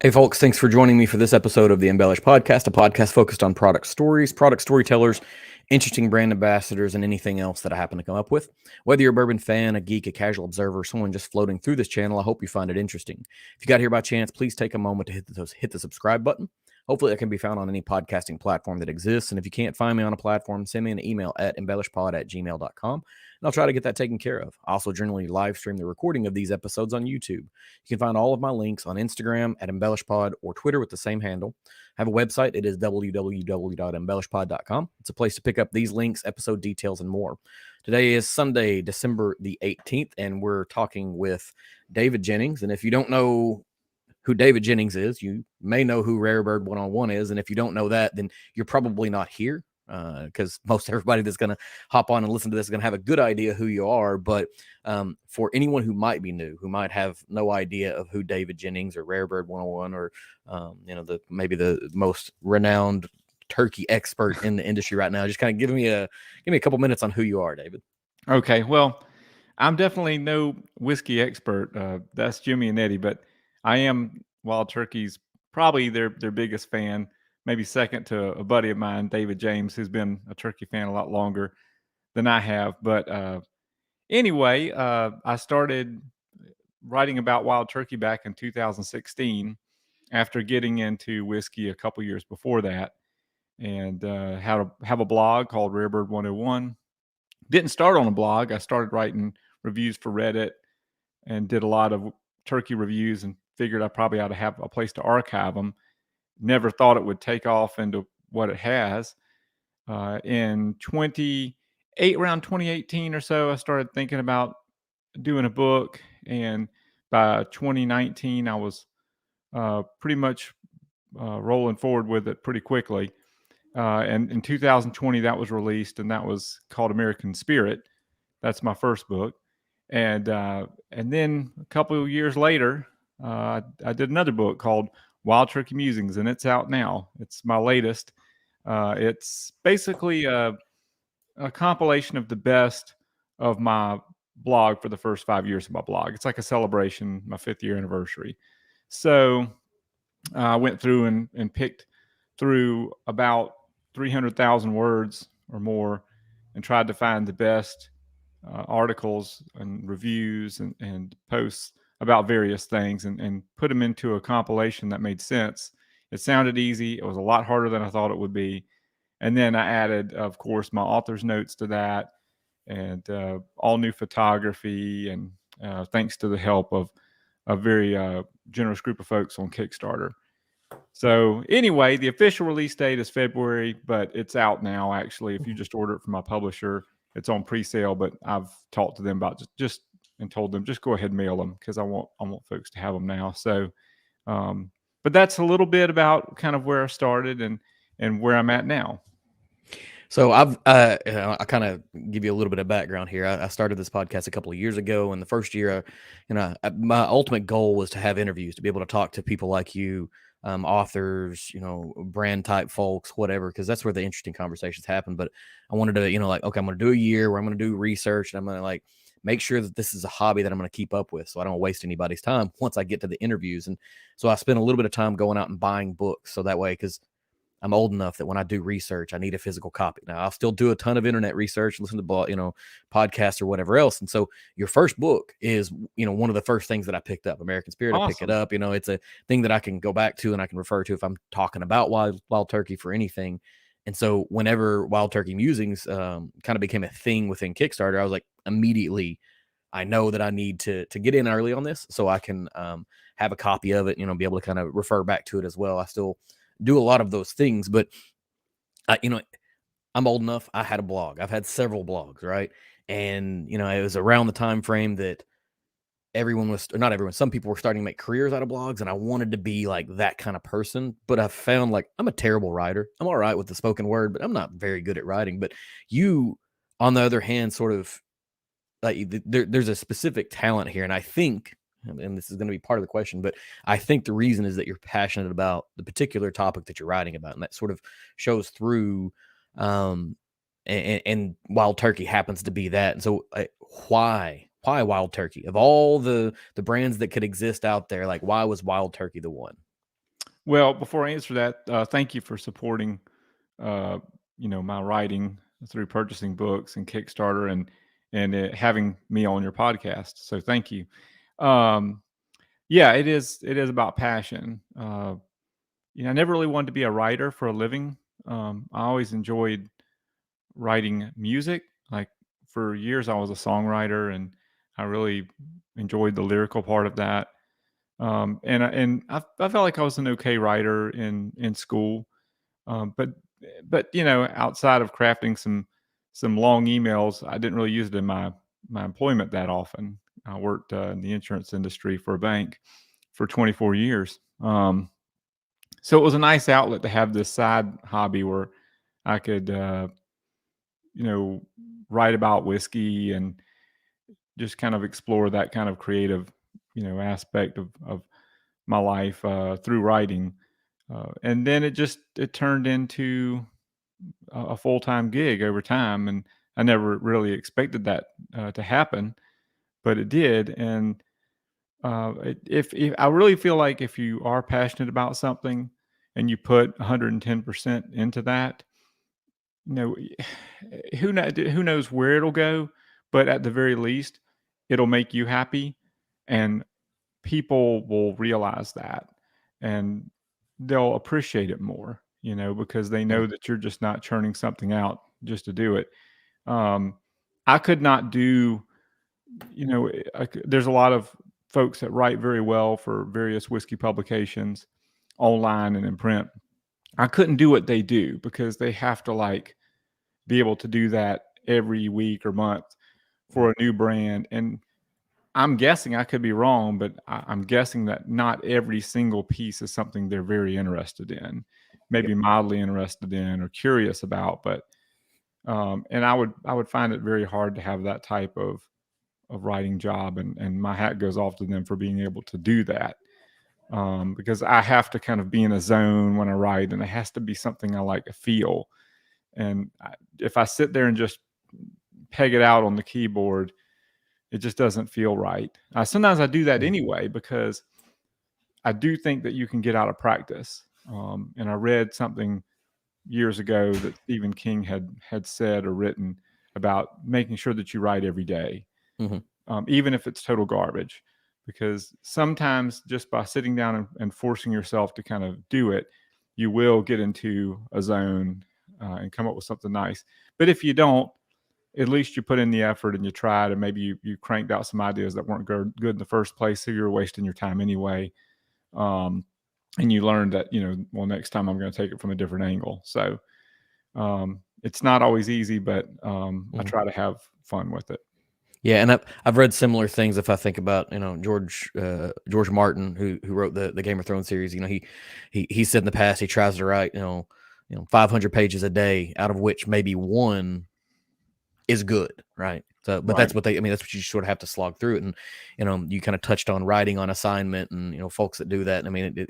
Hey, folks, thanks for joining me for this episode of the Embellish Podcast, a podcast focused on product stories, product storytellers, interesting brand ambassadors, and anything else that I happen to come up with. Whether you're a bourbon fan, a geek, a casual observer, someone just floating through this channel, I hope you find it interesting. If you got here by chance, please take a moment to hit the subscribe button. Hopefully, it can be found on any podcasting platform that exists. And if you can't find me on a platform, send me an email at embellishpod@gmail.com, and I'll try to get that taken care of. I also generally live stream the recording of these episodes on YouTube. You can find all of my links on Instagram at embellishpod or Twitter with the same handle. I have a website. It is www.embellishpod.com. It's a place to pick up these links, episode details, and more. Today is Sunday, December the 18th, and we're talking with David Jennings. And if you don't know who David Jennings is, you may know who Rare Bird 101 is. And if you don't know that, then you're probably not here, because most everybody that's going to hop on and listen to this is going to have a good idea who you are. But for anyone who might be new, who might have no idea of who David Jennings or Rare Bird 101 or maybe the most renowned turkey expert in the industry right now, just kind of give me a couple minutes on who you are, David. Okay, well, I'm definitely no whiskey expert. That's Jimmy and Eddie, but I am Wild Turkey's probably their biggest fan, maybe second to a buddy of mine, David James, who's been a turkey fan a lot longer than I have. But anyway, I started writing about Wild Turkey back in 2016 after getting into whiskey a couple years before that, and have a blog called Rare Bird 101. Didn't start on a blog. I started writing reviews for Reddit and did a lot of turkey reviews and figured I probably ought to have a place to archive them. Never thought it would take off into what it has. In around 2018 or so, I started thinking about doing a book, and by 2019, I was pretty much rolling forward with it pretty quickly. And in 2020, that was released, and that was called American Spirit. That's my first book. And then a couple of years later, I did another book called Wild Turkey Musings, and it's out now. It's my latest. It's basically a compilation of the best of my blog for the first 5 years of my blog. It's like a celebration, my 5th year anniversary. So I went through and picked through about 300,000 words or more and tried to find the best articles and reviews and posts about various things and put them into a compilation that made sense. It sounded easy. It was a lot harder than I thought it would be. And then I added, of course, my author's notes to that, and all new photography, and thanks to the help of a very generous group of folks on Kickstarter. So anyway, the official release date is February, but it's out now. Actually, if you just order it from my publisher, it's on pre-sale. But I've talked to them about just and told them just go ahead and mail them, because I want folks to have them now. So, but that's a little bit about kind of where I started and where I'm at now. So I've I kind of give you a little bit of background here. I started this podcast a couple of years ago, and the first year, my ultimate goal was to have interviews, to be able to talk to people like you, authors, brand type folks, whatever, because that's where the interesting conversations happen. But I wanted to, okay, I'm going to do a year where I'm going to do research, and I'm going to make sure that this is a hobby that I'm going to keep up with, so I don't waste anybody's time once I get to the interviews. And so I spent a little bit of time going out and buying books, so that way, because I'm old enough that when I do research, I need a physical copy. Now, I'll still do a ton of internet research, listen to podcasts or whatever else. And so your first book is, one of the first things that I picked up, American Spirit. Awesome. I pick it up. It's a thing that I can go back to and I can refer to if I'm talking about wild turkey for anything. And so whenever Wild Turkey Musings kind of became a thing within Kickstarter, I was like, immediately, I know that I need to get in early on this so I can have a copy of it, be able to kind of refer back to it as well. I still do a lot of those things, but I'm old enough. I had a blog. I've had several blogs, right? And it was around the time frame that not everyone, some people were starting to make careers out of blogs, and I wanted to be like that kind of person. But I found like I'm a terrible writer. I'm all right with the spoken word, but I'm not very good at writing. But you, on the other hand, sort of like there's a specific talent here, and I think, and this is going to be part of the question, but I think the reason is that you're passionate about the particular topic that you're writing about, and that sort of shows through. And Wild Turkey happens to be that. And so, why Wild Turkey? Of all the brands that could exist out there, like, why was Wild Turkey the one? Well, before I answer that, thank you for supporting, uh, my writing through purchasing books and Kickstarter and having me on your podcast. So thank you. Um, yeah, it is about passion. I never really wanted to be a writer for a living. I always enjoyed writing music. Like for years, I was a songwriter, and I really enjoyed the lyrical part of that. And I felt like I was an okay writer in school, but outside of crafting some long emails, I didn't really use it in my employment that often. I worked in the insurance industry for a bank for 24 years. So it was a nice outlet to have this side hobby where I could, you know, write about whiskey and just kind of explore that kind of creative, aspect of my life through writing. And then it turned into a full time gig over time, and I never really expected that to happen, but it did. And if I really feel like if you are passionate about something and you put 110% into that, you know, who knows where it'll go, but at the very least, it'll make you happy, and people will realize that, and they'll appreciate it more, because they Mhm. know that you're just not churning something out just to do it. Um, I could not do, there's a lot of folks that write very well for various whiskey publications online and in print. I couldn't do what they do because they have to like be able to do that every week or month for a new brand. And I'm guessing, I could be wrong, but I'm guessing that not every single piece is something they're very interested in, Yep. maybe mildly interested in or curious about. But and I would find it very hard to have that type of writing job, and my hat goes off to them for being able to do that. Because I have to kind of be in a zone when I write, and it has to be something I like to feel. And if I sit there and just peg it out on the keyboard, it just doesn't feel right. Sometimes I do that Mhm. anyway because I do think that you can get out of practice. And I read something years ago that Stephen King had said or written about making sure that you write every day, Mhm. even if it's total garbage, because sometimes just by sitting down and forcing yourself to kind of do it, you will get into a zone and come up with something nice. But if you don't, at least you put in the effort and you tried, and maybe you cranked out some ideas that weren't good in the first place, so you're wasting your time anyway. Um, and you learned that, well, next time I'm going to take it from a different angle. So it's not always easy, but I Mhm. try to have fun with it. Yeah, and I've read similar things. If I think about George Martin, who wrote the Game of Thrones series, he said in the past he tries to write 500 pages a day, out of which maybe one is good, right? So, but Right. that's what you sort of have to slog through it. And you kind of touched on writing on assignment, and folks that do that. And I mean,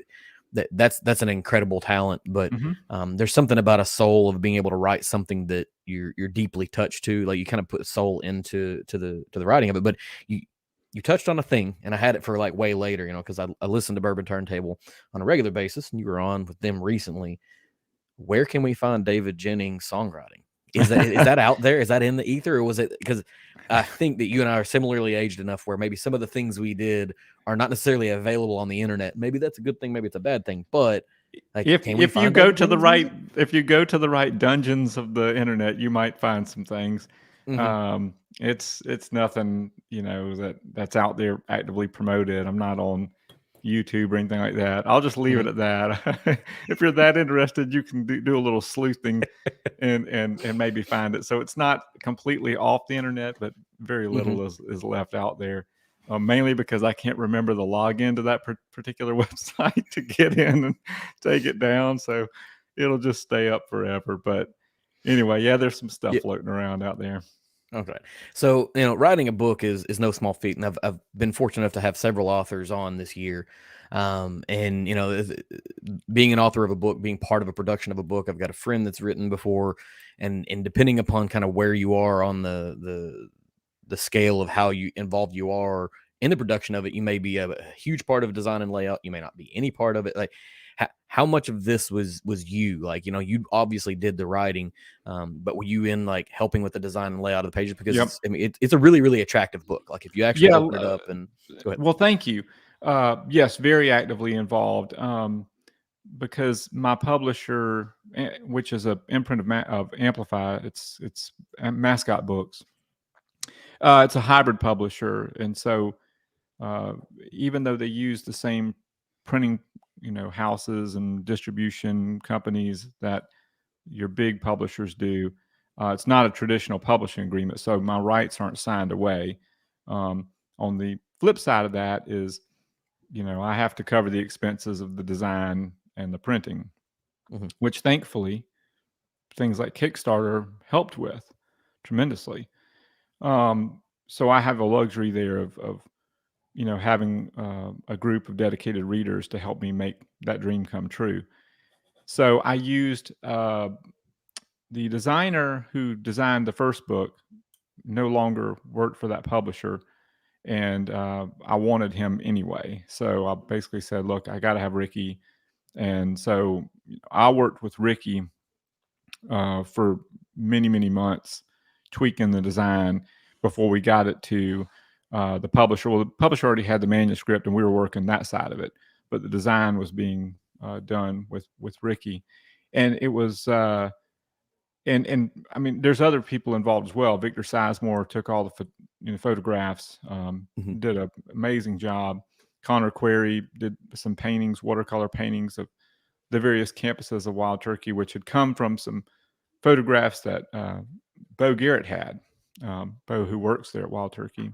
that's an incredible talent. But Hmm. there's something about a soul of being able to write something that you're deeply touched to. Like you kind of put soul into the writing of it. But you touched on a thing, and I had it for like way later, because I listened to Bourbon Turntable on a regular basis, and you were on with them recently. Where can we find David Jennings songwriting? Is that out there? Is that in the ether, or was it because I think that you and I are similarly aged enough where maybe some of the things we did are not necessarily available on the internet. Maybe that's a good thing, maybe it's a bad thing, but like, if can we if you find go David to the Jennings right music? if you go to the right dungeons of the internet, you might find some things. Hmm. It's nothing, that's out there actively promoted. I'm not on YouTube or anything like that. I'll just leave Hmm. it at that. If you're that interested, you can do a little sleuthing and maybe find it. So it's not completely off the internet, but very Hmm. little is left out there. Mainly because I can't remember the login to that particular website to get in and take it down. So it'll just stay up forever. But anyway, yeah, there's some stuff Yeah. floating around out there. Okay. So, writing a book is no small feat, and I've been fortunate enough to have several authors on this year. And being an author of a book, being part of a production of a book, I've got a friend that's written before, and depending upon kind of where you are on the scale of how involved you are in the production of it, you may be a huge part of design and layout, you may not be any part of it. Like, how much of this was you? Like, you obviously did the writing, but were you in like helping with the design and layout of the pages? Because Yep. it's a really, really attractive book. Like if you actually Yeah. open it up and go ahead. Well, thank you. Yes, very actively involved. Because my publisher, which is a imprint of Amplify, it's Mascot Books. It's a hybrid publisher, and so even though they use the same printing, houses and distribution companies that your big publishers do, it's not a traditional publishing agreement. So my rights aren't signed away. On the flip side of that is, I have to cover the expenses of the design and the printing, which thankfully things like Kickstarter helped with tremendously. So I have a luxury there of having a group of dedicated readers to help me make that dream come true. So I used the designer who designed the first book no longer worked for that publisher, and I wanted him anyway. So I basically said, look, I got to have Ricky. And so I worked with Ricky for many, many months, tweaking the design before we got it to the publisher. Well, the publisher already had the manuscript, and we were working that side of it, but the design was being done with Ricky, and it was. And I mean, there's other people involved as well. Victor Sizemore took all the photographs, did an amazing job. Connor Query did some paintings, watercolor paintings of the various campuses of Wild Turkey, which had come from some photographs that Bo Garrett had. Bo, who works there at Wild Turkey.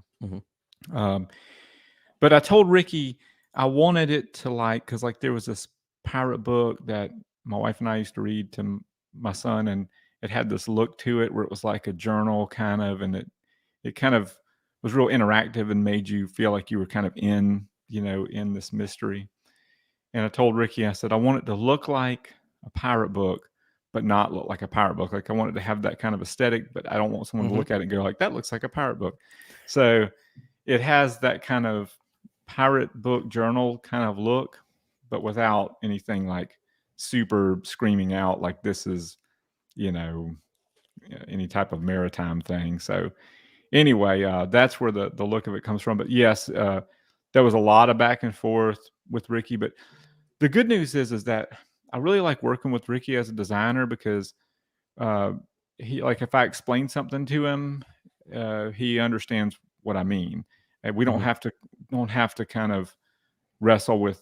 But I told Ricky I wanted it to because there was this pirate book that my wife and I used to read to my son, and it had this look to it where it was like a journal kind of, and it kind of was real interactive and made you feel like you were kind of in this mystery. And I told Ricky, I said, I want it to look like a pirate book, but not look like a pirate book. Like I want it to have that kind of aesthetic, but I don't want someone to look at it and go like, that looks like a pirate book. So it has that kind of pirate book journal kind of look, but without anything like super screaming out like this is, any type of maritime thing. So anyway, that's where the look of it comes from. But yes, there was a lot of back and forth with Ricky. But the good news is that I really like working with Ricky as a designer because he if I explain something to him, he understands what I mean. And we don't have to kind of wrestle with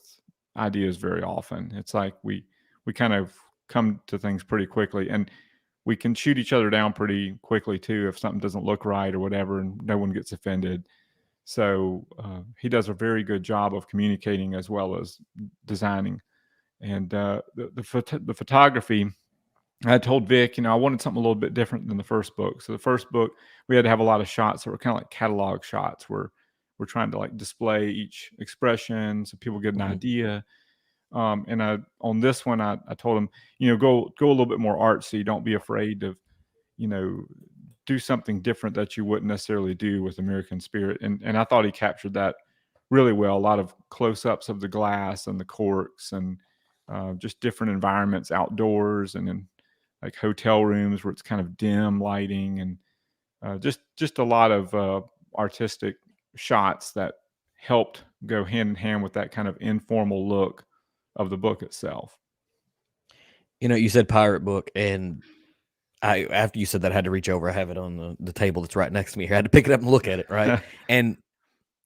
ideas very often. It's like we kind of come to things pretty quickly, and we can shoot each other down pretty quickly too if something doesn't look right or whatever, and no one gets offended. So he does a very good job of communicating as well as designing. And the photography, I told Vic, I wanted something a little bit different than the first book. So the first book, we had to have a lot of shots that were kind of like catalog shots where we're trying to display each expression so people get an idea. And on this one, I told him, go a little bit more artsy. Don't be afraid of, do something different that you wouldn't necessarily do with American Spirit. And I thought he captured that really well. A lot of close-ups of the glass and the corks and just different environments outdoors and in like hotel rooms where it's kind of dim lighting and just a lot of artistic shots that helped go hand in hand with that kind of informal look of the book itself. You said pirate book, and after you said that, I had to reach over. I have it on the table that's right next to me here. I had to pick it up and look at it, right? And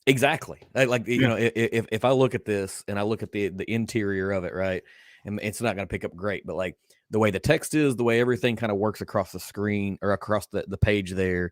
exactly, if I look at this and I look at the interior of it, right, and it's not going to pick up great, but like the way the text is, the way everything kind of works across the screen or across the page there.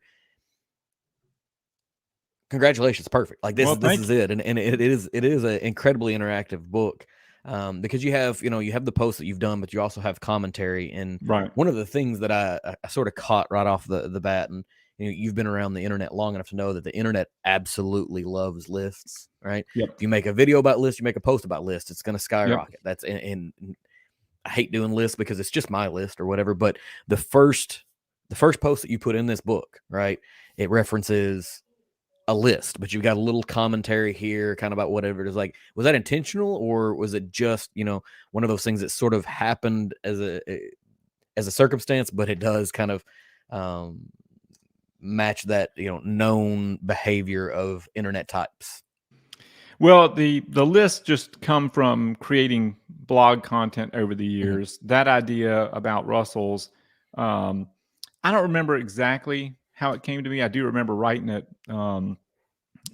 Congratulations, perfect. Like this is it, and it is an incredibly interactive book. Because you have the posts that you've done, but you also have commentary. And one of the things that I sort of caught right off the bat, and you've been around the internet long enough to know that the internet absolutely loves lists, right? Yep. If you make a video about lists, you make a post about lists, it's going to skyrocket. Yep. That's and I hate doing lists because it's just my list or whatever. But the first post that you put in this book, right? It references a list, but you've got a little commentary here, kind of about whatever it is. Like, was that intentional, or was it just one of those things that sort of happened as a circumstance, but it does kind of um, match that known behavior of internet types? Well, the list just come from creating blog content over the Hmm. years. That idea about Russell's, um, I don't remember exactly how it came to me. I do remember writing it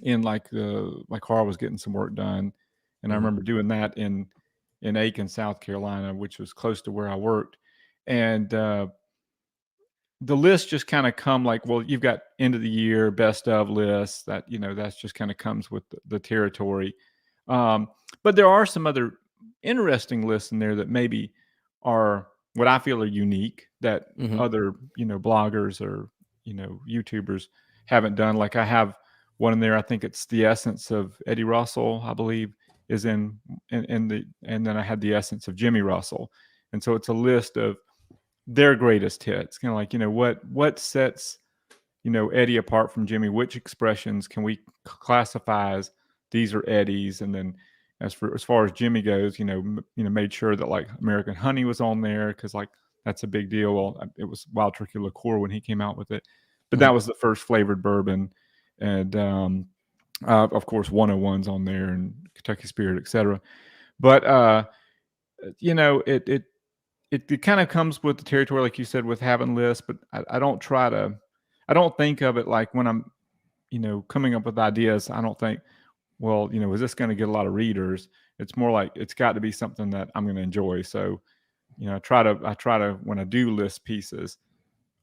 in like my car was getting some work done, and I Hmm. remember doing that in Aiken, South Carolina, which was close to where I worked, and the list just kind of come like, well, you've got end of the year best of lists that that's just kind of comes with the territory. um, but there are some other interesting lists in there that maybe are what I feel are unique that Hmm. other bloggers or YouTubers haven't done. Like I have one in there, I think it's the essence of Eddie Russell, I believe, is in the, and then I had the essence of Jimmy Russell, and so it's a list of their greatest hits. Kind of like, what sets, Eddie apart from Jimmy? Which expressions can we classify as these are Eddie's? And then as far as Jimmy goes, made sure that like American Honey was on there because like that's a big deal. Well, it was Wild Turkey Liqueur when he came out with it, but Hmm. that was the first flavored bourbon, and of course 101's on there and Kentucky Spirit, etc. But it kind of comes with the territory, like you said, with having lists. But I don't try to, I don't think of it like when I'm, coming up with ideas. I don't think, well, is this going to get a lot of readers? It's more like it's got to be something that I'm going to enjoy. So, I try to when I do list pieces,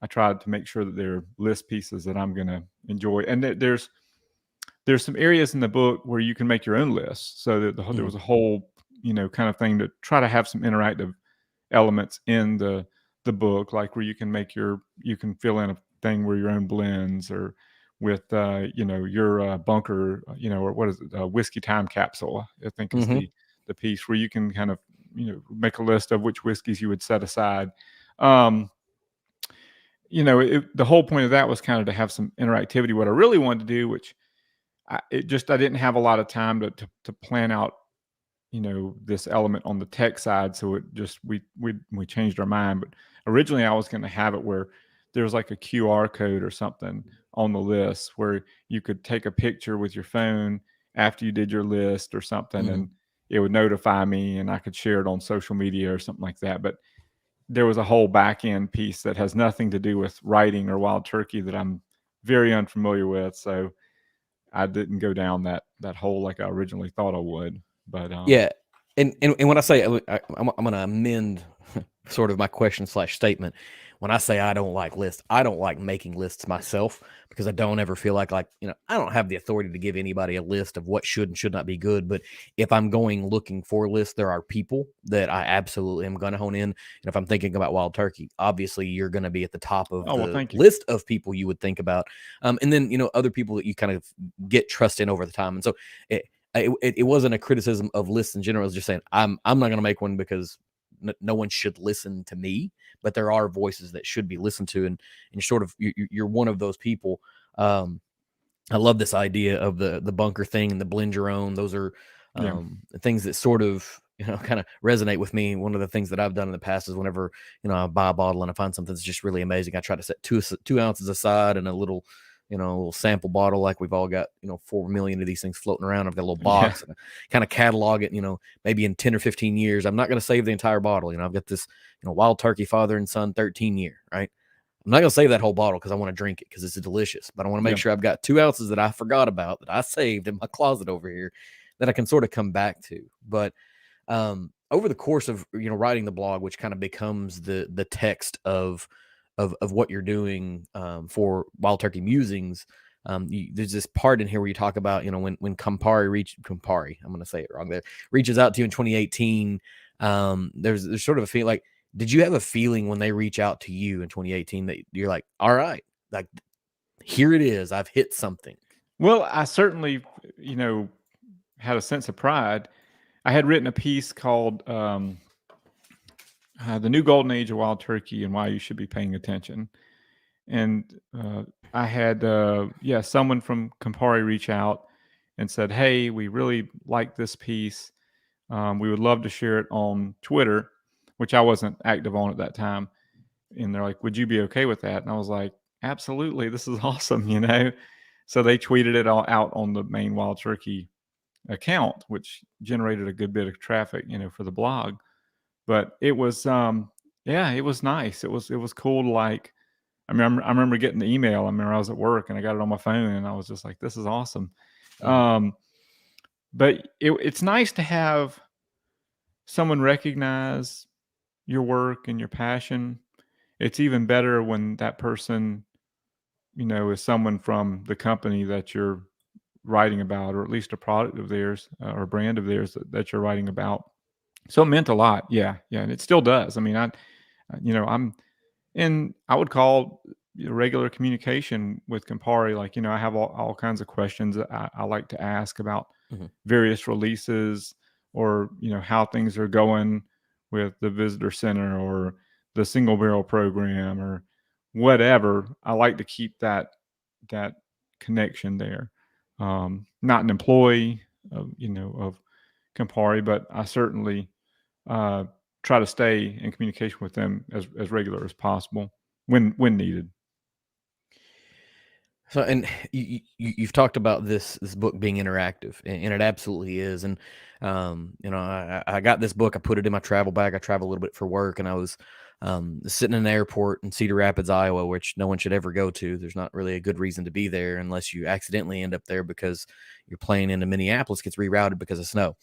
I try to make sure that they're list pieces that I'm going to enjoy. And there's some areas in the book where you can make your own list. So there Hmm. was a whole, kind of thing to try to have some interactive elements in the book, like where you can fill in a thing where your own blends, or with your bunker, or what is it, whiskey time capsule, I think is Hmm. the piece where you can kind of make a list of which whiskeys you would set aside. um the whole point of that was kind of to have some interactivity. What I really wanted to do, which I didn't have a lot of time to plan out this element on the tech side, so it just we changed our mind. But originally I was going to have it where there's like a QR code or something on the list where you could take a picture with your phone after you did your list or something, Hmm. and it would notify me and I could share it on social media or something like that. But there was a whole back end piece that has nothing to do with writing or Wild Turkey that I'm very unfamiliar with, so I didn't go down that hole like I originally thought I would. But Yeah, and when I say I'm going to amend sort of my question slash statement. When I say I don't like lists, I don't like making lists myself because I don't ever feel like I don't have the authority to give anybody a list of what should and should not be good. But if I'm going looking for lists, there are people that I absolutely am going to hone in. And if I'm thinking about Wild Turkey, obviously you're going to be at the top of oh well, the thank you. list of people you would think about. And then other people that you kind of get trust in over the time. And so it wasn't a criticism of lists in general. I was just saying I'm not going to make one because no one should listen to me, but there are voices that should be listened to, and you're sort of you're one of those people. Um, I love this idea of the bunker thing and the blend your own. Those are Yeah. things that sort of kind of resonate with me. One of the things that I've done in the past is whenever I buy a bottle and I find something that's just really amazing, I try to set 2 ounces aside and a little little sample bottle. Like we've all got 4 million of these things floating around. I've got a little Yeah. box and I kind of catalog it. Maybe in 10 or 15 years, I'm not going to save the entire bottle. I've got this Wild Turkey Father and Son 13 year, right? I'm not gonna save that whole bottle because I want to drink it because it's delicious. But I want to make Yeah. sure I've got 2 ounces that I forgot about that I saved in my closet over here that I can sort of come back to. But over the course of writing the blog, which kind of becomes the text of what you're doing for Wild Turkey Musings. There's this part in here where you talk about when Campari, I'm going to say it wrong there, reaches out to you in 2018. There's sort of a feel like, did you have a feeling when they reach out to you in 2018 that you're like, all right, like here it is, I've hit something? Well, I certainly, had a sense of pride. I had written a piece called "The New Golden Age of Wild Turkey and Why You Should Be Paying Attention," and I had someone from Campari reach out and said, "Hey, we really like this piece. We would love to share it on Twitter," which I wasn't active on at that time. And they're like, "Would you be okay with that?" And I was like, "Absolutely, this is awesome," you know. So they tweeted it all out on the main Wild Turkey account, which generated a good bit of traffic, you know, for the blog. But it was, yeah, it was nice. It was cool to like. I remember getting the email. I remember I was at work and I got it on my phone and I was just like, "This is awesome." Mhm. Um, but it's nice to have someone recognize your work and your passion. It's even better when that person, you know, is someone from the company that you're writing about, or at least a product of theirs or a brand of theirs that you're writing about. So it meant a lot. Yeah. Yeah. And it still does. I mean, you know, I would call regular communication with Campari. Like, you know, I have all kinds of questions that I like to ask about Mhm. various releases, or, you know, how things are going with the visitor center or the single barrel program or whatever. I like to keep that connection there. Not an employee of, you know, of Campari, but I certainly uh, try to stay in communication with them as regular as possible when needed. So, and you've talked about this book being interactive, and it absolutely is. And you know, I got this book. I put it in my travel bag. I travel a little bit for work, and I was sitting in an airport in Cedar Rapids, Iowa, which no one should ever go to. There's not really a good reason to be there unless you accidentally end up there because your plane into Minneapolis gets rerouted because of snow.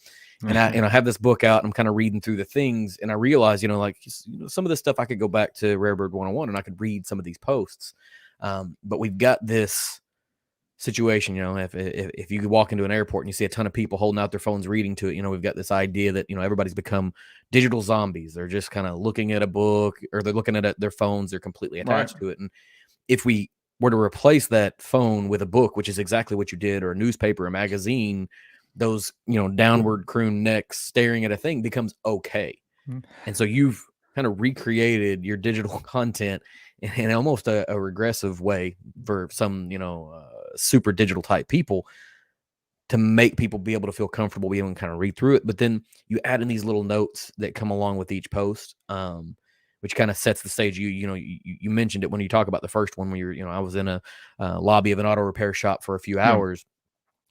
And I have this book out. And I'm kind of reading through the things, and I realize, you know, like, you know, some of this stuff I could go back to Rarebird 101 and I could read some of these posts. But we've got this situation, you know, if you walk into an airport and you see a ton of people holding out their phones reading to it, you know, we've got this idea that, you know, everybody's become digital zombies. They're just kind of looking at a book, or they're looking at their phones. They're completely Right. attached to it. And if we were to replace that phone with a book, which is exactly what you did, or a newspaper, a magazine, those, you know, downward croon necks staring at a thing becomes okay. Mm. And so you've kind of recreated your digital content in almost a regressive way for some, you know, super digital type people, to make people be able to feel comfortable being able to kind of read through it. But then you add in these little notes that come along with each post, which kind of sets the stage. You know, you mentioned it when you talk about the first one, when you're, you know, I was in a lobby of an auto repair shop for a few Yeah. hours,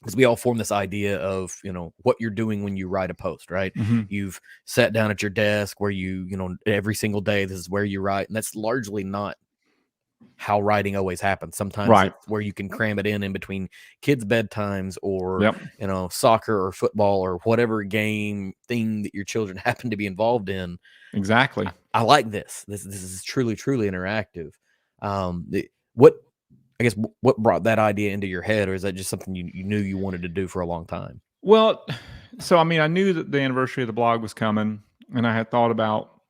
because we all form this idea of, you know, what you're doing when you write a post, right? Mm-hmm. You've sat down at your desk where you know, every single day, this is where you write. And that's largely not how writing always happens. Sometimes Right. it's where you can cram it in between kids' bedtimes, or, Yep. you know, soccer or football or whatever game thing that your children happen to be involved in. Exactly. I like this. This is truly interactive. What, I guess, what brought that idea into your head, or is that just something you knew you wanted to do for a long time? Well, so I mean, I knew that the anniversary of the blog was coming, and I had thought about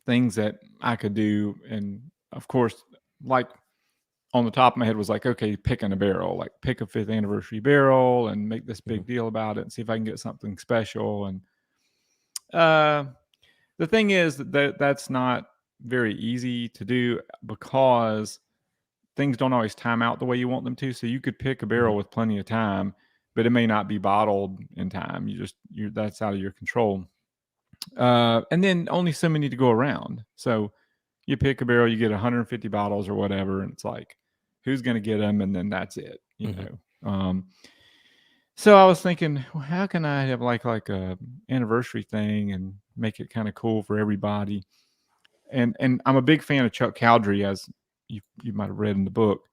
things that I could do, and of course, like on the top of my head was like, okay, picking a barrel, like pick a 5th anniversary barrel and make this big deal about it and see if I can get something special. And uh, the thing is that's not very easy to do, because things don't always time out the way you want them to. So you could pick a barrel with plenty of time, but it may not be bottled in time. You that's out of your control. And then only so many to go around. So you pick a barrel, you get 150 bottles or whatever, and it's like, who's going to get them? And then that's it, you know. So I was thinking, well, how can I have like a anniversary thing and make it kind of cool for everybody? And I'm a big fan of Chuck Cowdery, as you might have read in the book.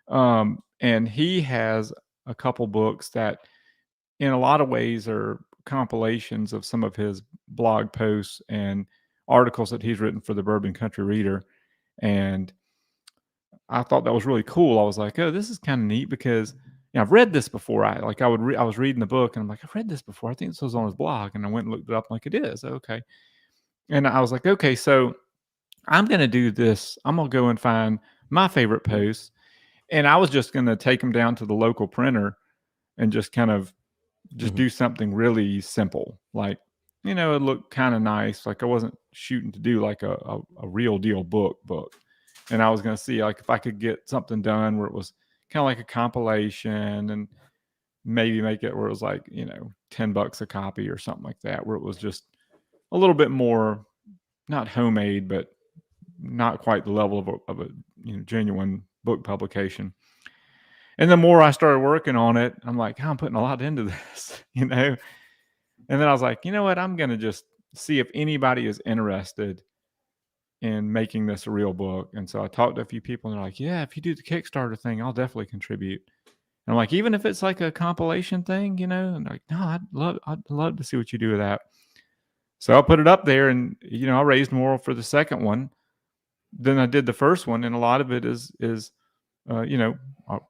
And he has a couple books that, in a lot of ways, are compilations of some of his blog posts and articles that he's written for the Bourbon Country Reader. And I thought that was really cool. I was like, oh, this is kind of neat, because, you know, I've read this before. I was reading the book and I'm like, I've read this before. I think this was on his blog, and I went and looked it up. I'm like, it is. Okay. And I was like, okay, so I'm going to do this. I'm going to go and find my favorite posts. And I was just going to take them down to the local printer and just kind of just do something really simple. Like, you know, it looked kind of nice. Like I wasn't shooting to do like a real deal book. and I was going to see like if I could get something done where it was kind of like a compilation, and maybe make it where it was like, $10 a copy or something like that, where it was just a little bit more, not homemade, but not quite the level of a genuine book publication. And the more I started working on it, I'm like, I'm putting a lot into this, And then I was like, you know what? I'm going to just see if anybody is interested in making this a real book. And so I talked to a few people, and they're like, yeah, if you do the Kickstarter thing, I'll definitely contribute. And I'm like, even if it's like a compilation thing, and they're like, no, I'd love to see what you do with that. So I put it up there, and I raised more for the second one than I did the first one, and a lot of it is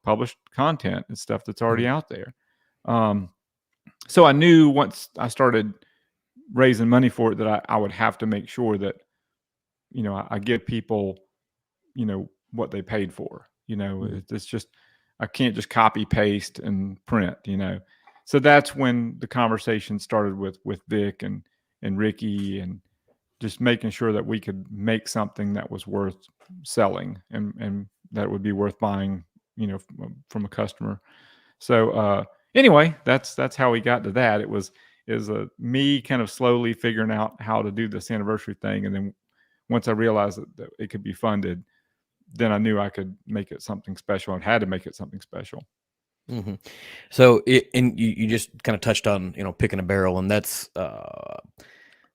published content and stuff that's already out there. So I knew once I started raising money for it that I would have to make sure that I give people what they paid for. It's just, I can't just copy paste and print. So that's when the conversation started with Vic and Ricky, and just making sure that we could make something that was worth selling and that would be worth buying, from a customer. So anyway, that's how we got to that. It was me kind of slowly figuring out how to do this anniversary thing, and then once I realized that it could be funded, then I knew I could make it something special, and had to make it something special. Mm-hmm. So and you just kind of touched on picking a barrel, and that's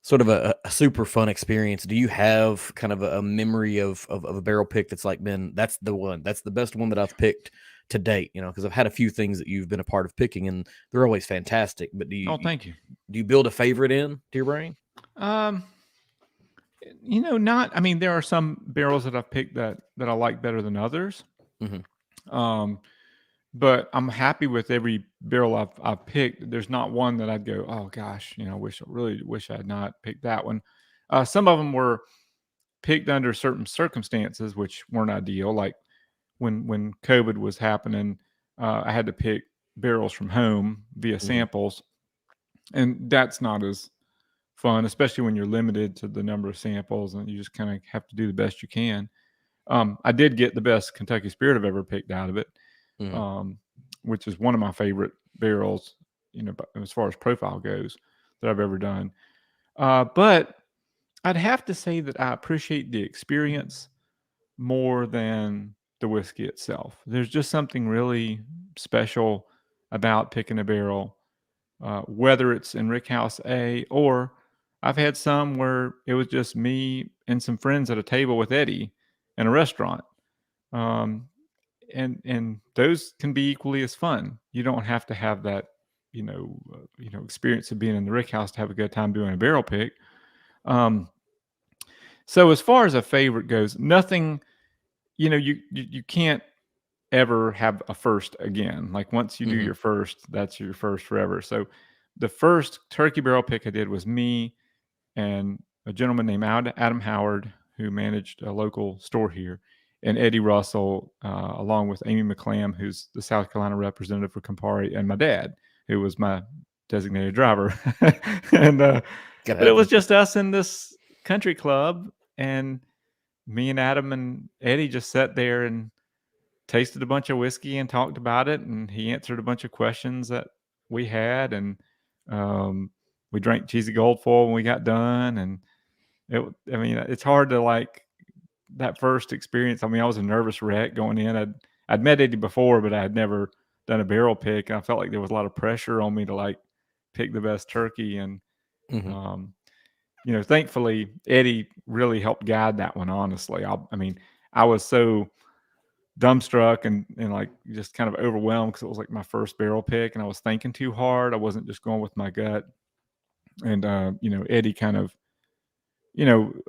sort of a super fun experience. Do you have kind of a memory of a barrel pick that's like, that's the best one that I've picked to date? Because I've had a few things that you've been a part of picking, and they're always fantastic. But thank you. Do you build a favorite to your brain? Not. I mean, there are some barrels that I've picked that I like better than others. Mm-hmm. But I'm happy with every barrel I've picked. There's not one that I'd go, oh gosh, really wish I had not picked that one. Some of them were picked under certain circumstances, which weren't ideal. Like when COVID was happening, I had to pick barrels from home via samples, and that's not as fun, especially when you're limited to the number of samples and you just kind of have to do the best you can. I did get the best Kentucky Spirit I've ever picked out of it. Which is one of my favorite barrels, as far as profile goes, that I've ever done. But I'd have to say that I appreciate the experience more than the whiskey itself. There's just something really special about picking a barrel, whether it's in Rickhouse A, or I've had some where it was just me and some friends at a table with Eddie in a restaurant. And those can be equally as fun. You don't have to have that, experience of being in the rick house to have a good time doing a barrel pick. So as far as a favorite goes, nothing, you can't ever have a first again. Like once you do your first, that's your first forever. So the first turkey barrel pick I did was me and a gentleman named Adam Howard, who managed a local store here, and Eddie Russell, along with Amy McClam, who's the South Carolina representative for Campari, and my dad, who was my designated driver. And but it was just us in this country club, and me and Adam and Eddie just sat there and tasted a bunch of whiskey and talked about it, and he answered a bunch of questions that we had, and we drank cheesy gold foil when we got done. And it's hard to like that first experience. I mean, I was a nervous wreck going in. I'd met Eddie before, but I had never done a barrel pick. And I felt like there was a lot of pressure on me to like pick the best turkey. And, thankfully Eddie really helped guide that one. Honestly, I was so dumbstruck and like just kind of overwhelmed because it was like my first barrel pick, and I was thinking too hard. I wasn't just going with my gut. And, Eddie kind of,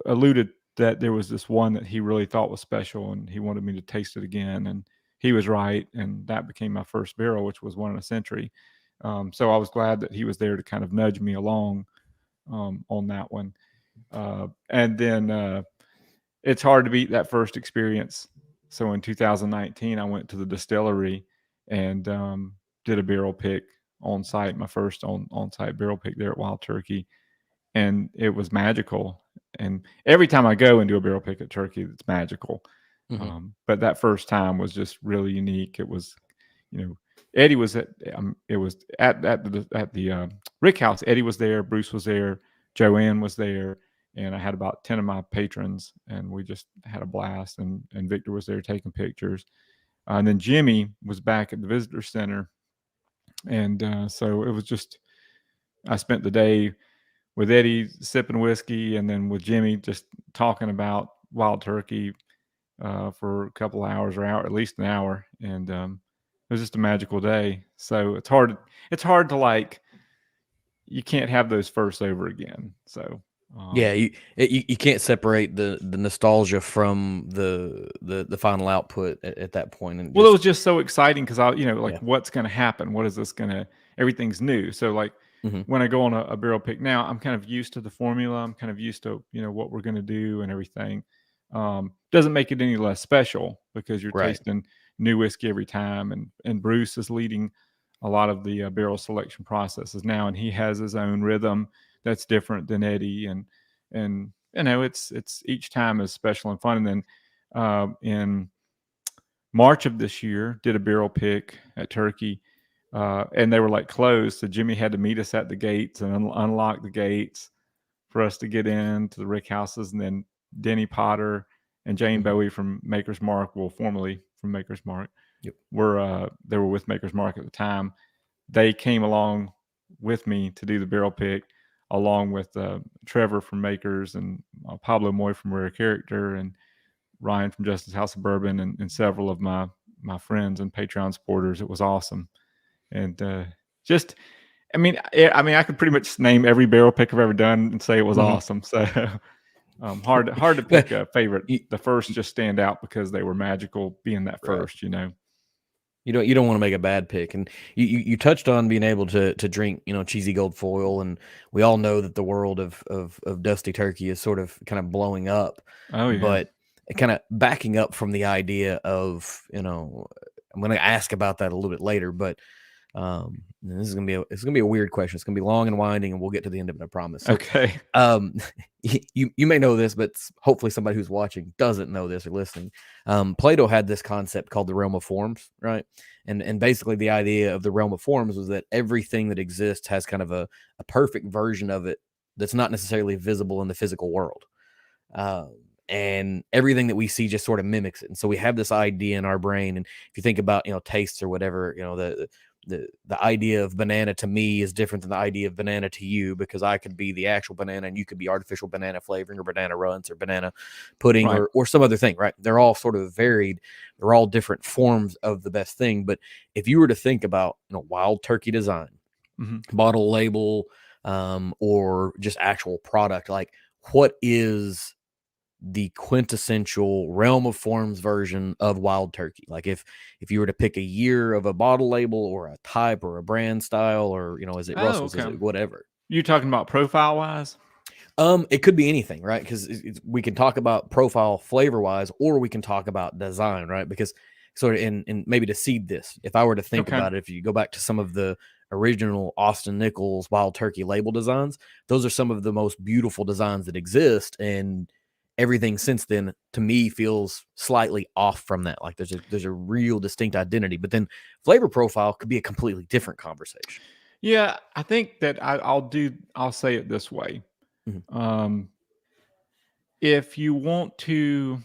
alluded that there was this one that he really thought was special, and he wanted me to taste it again. And he was right. And that became my first barrel, which was one in a century. So I was glad that he was there to kind of nudge me along on that one. And then it's hard to beat that first experience. So in 2019, I went to the distillery and did a barrel pick on site, my first on-site barrel pick there at Wild Turkey. And it was magical. And every time I go and do a barrel pick at Turkey, it's magical. Mm-hmm. But that first time was just really unique. It was, Eddie was it was at the Rick House. Eddie was there, Bruce was there, Joanne was there, and I had about 10 of my patrons, and we just had a blast. And Victor was there taking pictures, and then Jimmy was back at the visitor center, and so it was just I spent the day with Eddie sipping whiskey, and then with Jimmy just talking about wild turkey for a couple of hours or at least an hour, and it was just a magical day. So it's hard. It's hard to you can't have those firsts over again. So Yeah, you can't separate the nostalgia from the final output at that point, and well, it just was just so exciting because yeah. what's going to happen? What is this going to? Everything's new. So Mm-hmm. when I go on a barrel pick now, I'm kind of used to the formula. I'm kind of used to what we're going to do and everything. Doesn't make it any less special because you're Right. tasting new whiskey every time, and Bruce is leading a lot of the barrel selection processes now, and he has his own rhythm that's different than Eddie, and it's each time is special and fun. And then in March of this year, did a barrel pick at Turkey, and they were closed. So Jimmy had to meet us at the gates and unlock the gates for us to get into the Rick houses. And then Denny Potter and Jane Mm-hmm. Bowie from Maker's Mark, well, formerly from Maker's Mark, Yep. they were with Maker's Mark at the time. They came along with me to do the barrel pick, along with Trevor from Makers and Pablo Moy from Rare Character and Ryan from Justice House of Bourbon and several of my friends and Patreon supporters. It was awesome, and just I could pretty much name every barrel pick I've ever done and say it was Mm-hmm. awesome. So hard to But pick a favorite. you, The first just stand out because they were magical being that right. first. You know. You don't want to make a bad pick, and you touched on being able to drink cheesy gold foil, and we all know that the world of Dusty Turkey is sort of kind of blowing up, Oh yeah. but kind of backing up from the idea of I'm going to ask about that a little bit later, but this is gonna be a weird question. It's gonna be long and winding, and we'll get to the end of it, I promise. So, Okay. you may know this, but hopefully somebody who's watching doesn't know this or listening. Plato had this concept called the realm of forms, right? And basically the idea of the realm of forms was that everything that exists has kind of a perfect version of it that's not necessarily visible in the physical world. And everything that we see just sort of mimics it. And so we have this idea in our brain. And if you think about, tastes or whatever, the idea of banana to me is different than the idea of banana to you, because I could be the actual banana and you could be artificial banana flavoring or banana runts or banana pudding Right. or some other thing, right? They're all sort of varied. They're all different forms of the best thing. But if you were to think about, wild turkey design, Mm-hmm. bottle label, or just actual product, like what is the quintessential realm of forms version of wild turkey? Like if you were to pick a year of a bottle label or a type or a brand style, or is it Oh, Russell's, is okay. it whatever? You're talking about profile wise? It could be anything, right? Because we can talk about profile flavor wise, or we can talk about design, right? Because sort of in maybe to seed this, if I were to think Okay. about it, if you go back to some of the original Austin Nichols wild turkey label designs, those are some of the most beautiful designs that exist, and everything since then to me feels slightly off from that. Like there's a real distinct identity, but then flavor profile could be a completely different conversation. Yeah, I think that I'll say it this way. Mhm. Um, if you want to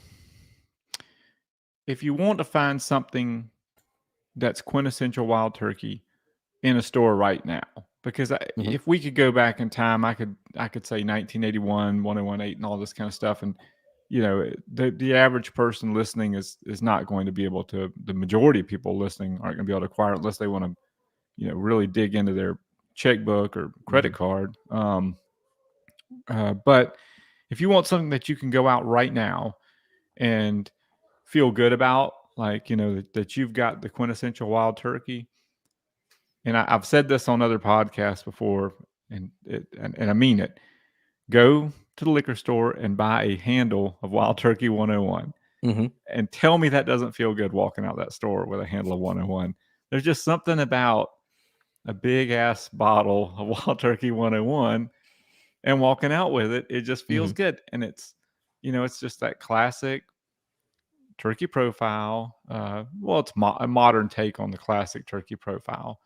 find something that's quintessential wild turkey in a store right now, because Mhm. if we could go back in time, I could say 1981, 1018, and all this kind of stuff, and the average person listening is not going to be able to. The majority of people listening aren't going to be able to acquire it unless they want to really dig into their checkbook or credit Mhm. card. But if you want something that you can go out right now and feel good about, that you've got the quintessential wild turkey, and I've said this on other podcasts before, and I mean it. Go to the liquor store and buy a handle of Wild Turkey 101, Mhm. and tell me that doesn't feel good walking out that store with a handle of 101. There's just something about a big ass bottle of Wild Turkey 101 and walking out with it. It just feels Mhm. good, and it's just that classic turkey profile. Well, it's a modern take on the classic turkey profile.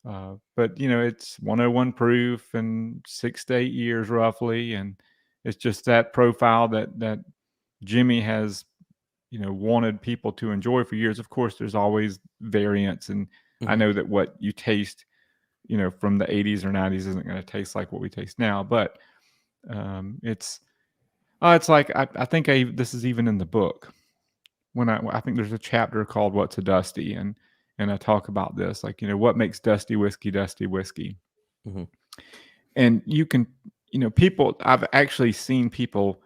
But it's 101 proof and 6 to 8 years roughly, and it's just that profile that Jimmy has wanted people to enjoy for years. Of course, there's always variants, and I know that what you taste from the 80s or 90s isn't going to taste like what we taste now, but it's like I think this is even in the book when I think there's a chapter called "What's a Dusty," and I talk about this, like what makes dusty whiskey, Mm-hmm. and you can people. I've actually seen people,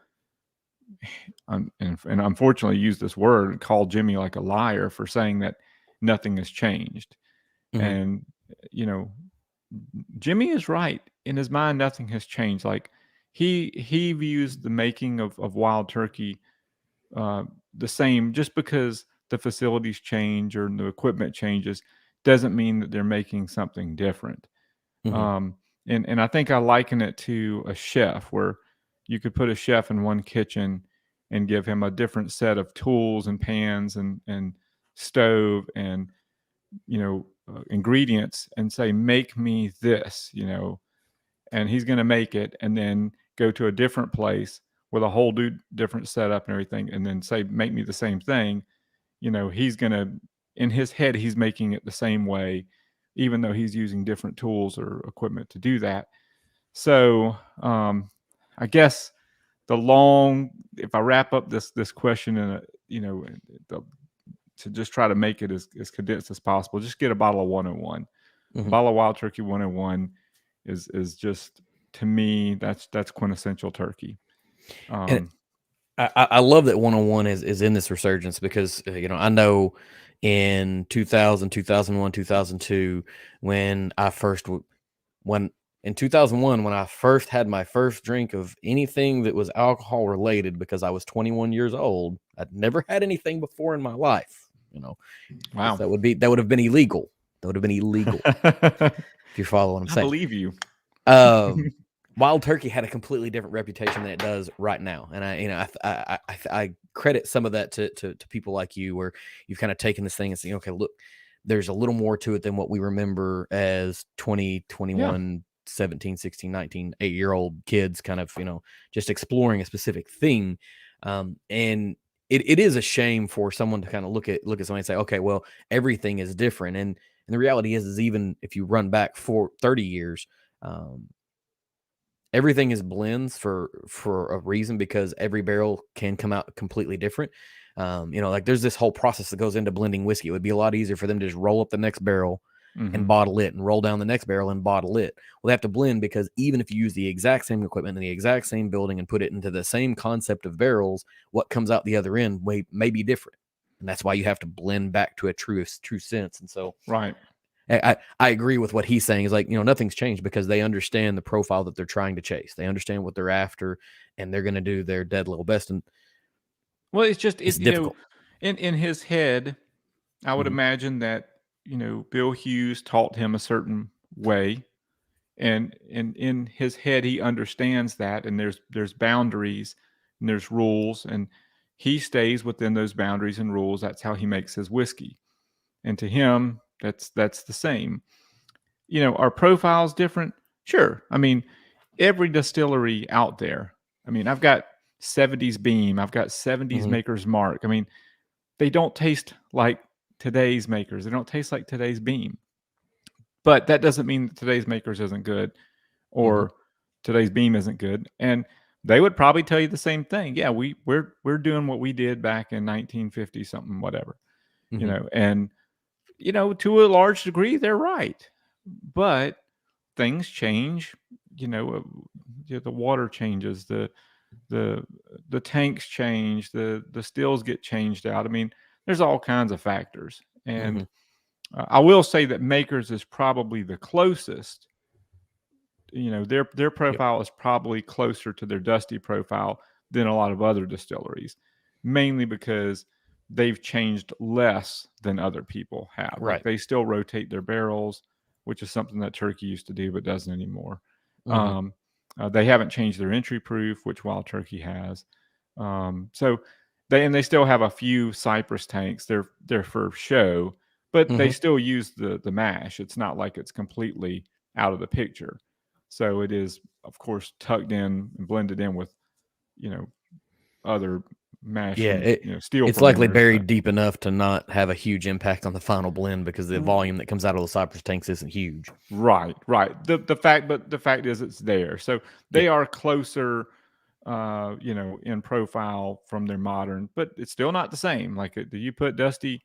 and unfortunately use this word and call Jimmy like a liar for saying that nothing has changed, Mm-hmm. and you know Jimmy is right. In his mind, nothing has changed. Like he views the making of wild turkey uh, the same. Just because the facilities change or the equipment changes doesn't mean that they're making something different. Mm-hmm. Um, and I think I liken it to a chef, where you could put a chef in one kitchen and give him a different set of tools and pans and stove and ingredients, and say, make me this, and he's going to make it, and then go to a different place with a whole different setup and everything, and then say, make me the same thing. He's going to, in his head, he's making it the same way, even though he's using different tools or equipment to do that. So I guess if I wrap up this question in the, to just try to make it as condensed as possible, just get a bottle of 101. A Mm-hmm. bottle of Wild Turkey 101 is just, to me, that's quintessential turkey. And I love that 101 is in this resurgence because I know in 2000, 2001, 2002 when in 2001 when I first had my first drink of anything that was alcohol related, because I was 21 years old. I'd never had anything before in my life. Wow. That would have been illegal. That would have been illegal. If you follow what I'm I saying. believe you. Wild Turkey had a completely different reputation than it does right now, and I credit some of that to people like you, where you've kind of taken this thing and saying, okay, look, there's a little more to it than what we remember as 20, 21, 17, 16, 19, 8-year-old kids kind of, just exploring a specific thing. And it is a shame for someone to kind of look at somebody and say, okay, well, everything is different. And the reality is even if you run back for 30 years, everything is blends for a reason, because every barrel can come out completely different. Like there's this whole process that goes into blending whiskey. It would be a lot easier for them to just roll up the next barrel and bottle it, and roll down the next barrel and bottle it. Well, they have to blend, because even if you use the exact same equipment in the exact same building and put it into the same concept of barrels, what comes out the other end may be different. And that's why you have to blend back to a true sense. And so, Right. I agree with what he's saying. Is like, nothing's changed, because they understand the profile that they're trying to chase. They understand what they're after, and they're going to do their dead level best. And well, it's just it's difficult. In his head, I would imagine that Bill Hughes taught him a certain way, and in his head he understands that, and there's boundaries and there's rules, and he stays within those boundaries and rules. That's how he makes his whiskey, and to him, that's the same. Our profile's different. Sure. I mean, every distillery out there. I mean, I've got 70s Beam. I've got 70s Maker's Mark. I mean, they don't taste like today's Makers. They don't taste like today's Beam. But that doesn't mean that today's Makers isn't good, or today's Beam isn't good. And they would probably tell you the same thing. Yeah, we're doing what we did back in 1950 something, whatever. And to a large degree, they're right. But things change. The water changes, the tanks change, the stills get changed out. I mean, there's all kinds of factors, and I will say that Makers is probably the closest. Their profile is probably closer to their dusty profile than a lot of other distilleries, mainly because they've changed less than other people have. Right. Like they still rotate their barrels, which is something that Turkey used to do but doesn't anymore. They haven't changed their entry proof, which Wild Turkey has. So they still have a few Cypress tanks. They're for show, but they Mhm. still use the mash. It's not like it's completely out of the picture. So it is, of course, tucked in and blended in with, you know, other mash Yeah, from, steel it's likely fermenters. But buried deep enough to not have a huge impact on the final blend because the volume that comes out of the Cypress tanks isn't huge. right, right. The fact is it's there. So Yeah. they are closer, in profile from their modern, but it's still not the same. Like, do you put Dusty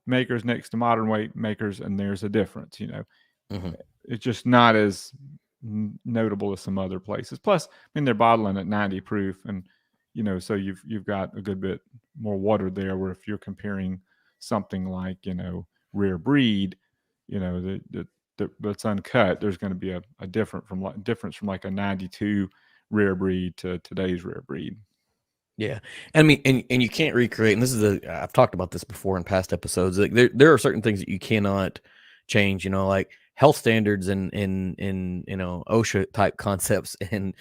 makers next to modern weight makers, and there's a difference. Mhm. It's just not as notable as some other places. Plus, I mean, they're bottling at 90 proof, and so you've got a good bit more water there. Where if you're comparing something like rare breed, that's uncut, there's going to be a difference from like a 92 rare breed to today's rare breed. Yeah. I mean, and you can't recreate, and this is I've talked about this before in past episodes. Like there are certain things that you cannot change, like health standards and OSHA type concepts in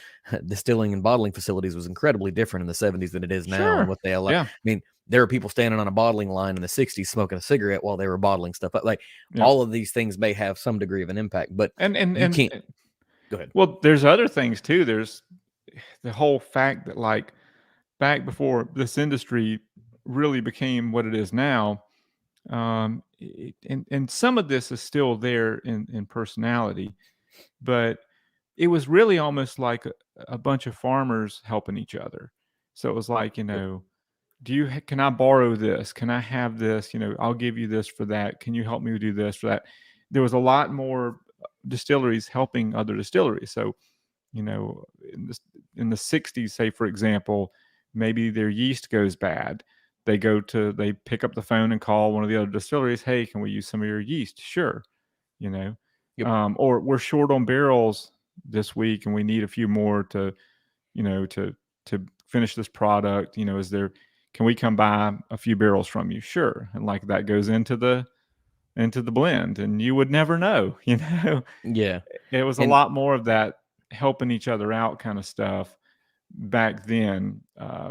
distilling and bottling facilities was incredibly different in the 70s than it is now and Sure. what they allow. I Yeah. mean, there are people standing on a bottling line in the 60s smoking a cigarette while they were bottling stuff. But like Yeah. all of these things may have some degree of an impact, but you And can't go ahead. well, there's other things too. There's the whole fact that, like, back before this industry really became what it is now, and some of this is still there in personality, but it was really almost like a bunch of farmers helping each other. So it was like, Yep. can I borrow this? Can I have this? I'll give you this for that. Can you help me do this for that? There was a lot more distilleries helping other distilleries. So, you know, in the 60s, say, for example, maybe their yeast goes bad. They pick up the phone and call one of the other distilleries. Hey, can we use some of your yeast? Sure. You know, Yep. or we're short on barrels this week and we need a few more to, to finish this product. Can we come buy a few barrels from you? Sure. And like that goes into the blend, and you would never know. Yeah. It was a And lot more of that helping each other out kind of stuff back then,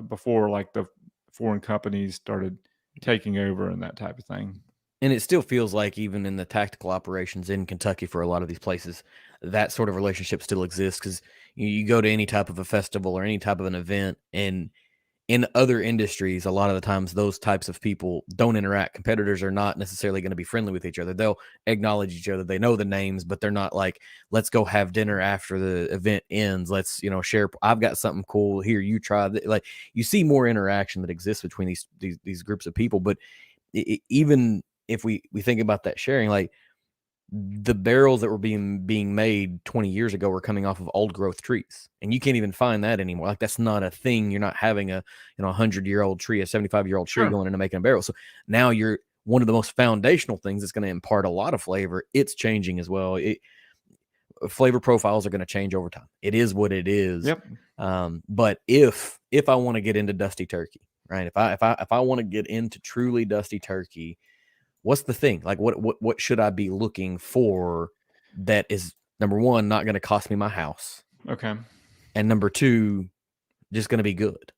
before like the foreign companies started taking over and that type of thing. And it still feels like even in the tactical operations in Kentucky for a lot of these places, that sort of relationship still exists because you go to any type of a festival or any type of an event, and in other industries, a lot of the times those types of people don't interact. Competitors are not necessarily going to be friendly with each other. They'll acknowledge each other. They know the names, but they're not like, let's go have dinner after the event ends. Let's, share. I've got something cool here. You try that. Like you see more interaction that exists between these groups of people. But even if we think about that sharing, like the barrels that were being made 20 years ago were coming off of old growth trees, and you can't even find that anymore. Like that's not a thing. You're not having a 100-year-old tree, a 75-year-old tree Sure. going into making a barrel. So now you're one of the most foundational things that's going to impart a lot of flavor. It's changing as well. Flavor profiles are going to change over time. It is what it is. Yep. But if I want to get into dusty turkey, right? If I want to get into truly dusty turkey, what's the thing? Like what should I be looking for that is, number one, not going to cost me my house, Okay. and number two, just going to be good?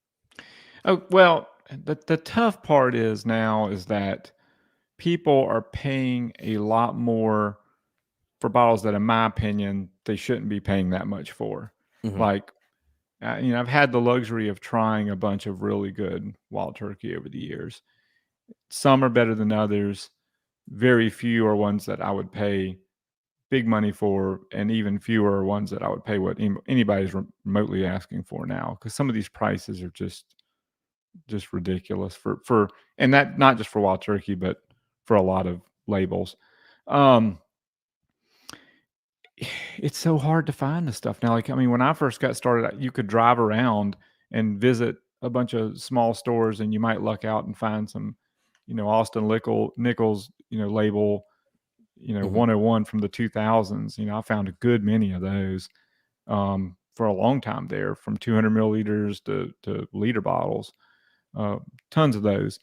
Oh, well, the tough part is that people are paying a lot more for bottles that, in my opinion, they shouldn't be paying that much for. Mhm. Like, I've had the luxury of trying a bunch of really good wild turkey over the years. Some are better than others. Very few are ones that I would pay big money for, and even fewer are ones that I would pay what anybody's remotely asking for now. Because some of these prices are just ridiculous for and that not just for wild turkey, but for a lot of labels. Um, it's so hard to find this stuff now. Like, I mean, when I first got started, you could drive around and visit a bunch of small stores, and you might luck out and find some, Austin Nichols, label, Mhm. 101 from the 2000s. I found a good many of those, for a long time there, from 200 milliliters to liter bottles, uh, tons of those.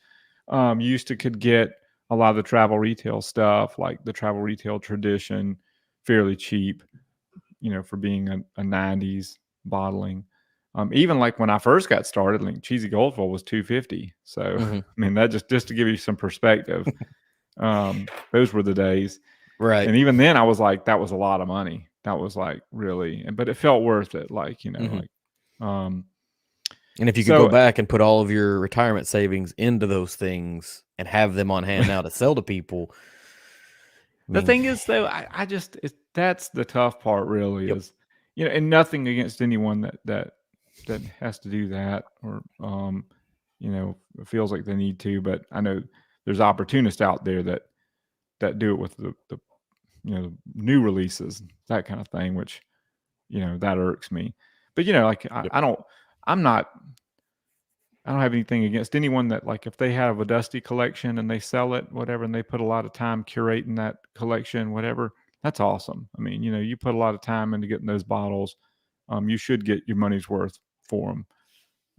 You used to could get a lot of the travel retail stuff, like the travel retail tradition, fairly cheap, for being a 90s bottling. Even like when I first got started, like Cheesy Goldful was $2.50. So Mm-hmm. I mean, that just to give you some perspective, those were the days. Right. And even then, I was like, that was a lot of money. That was like really, but it felt worth it. Like Mm-hmm. like, um, And if you could go so back and put all of your retirement savings into those things and have them on hand now to sell to people, I the mean, thing is, though, I just that's the tough part. Really, yep. is and nothing against anyone that has to do that or feels like they need to. But I know there's opportunists out there that do it with the new releases, that kind of thing, which that irks me. But like Yep. I'm not I don't have anything against anyone that, like, if they have a Dusty collection and they sell it, whatever, and they put a lot of time curating that collection, whatever, that's awesome. I mean, you put a lot of time into getting those bottles. You should get your money's worth for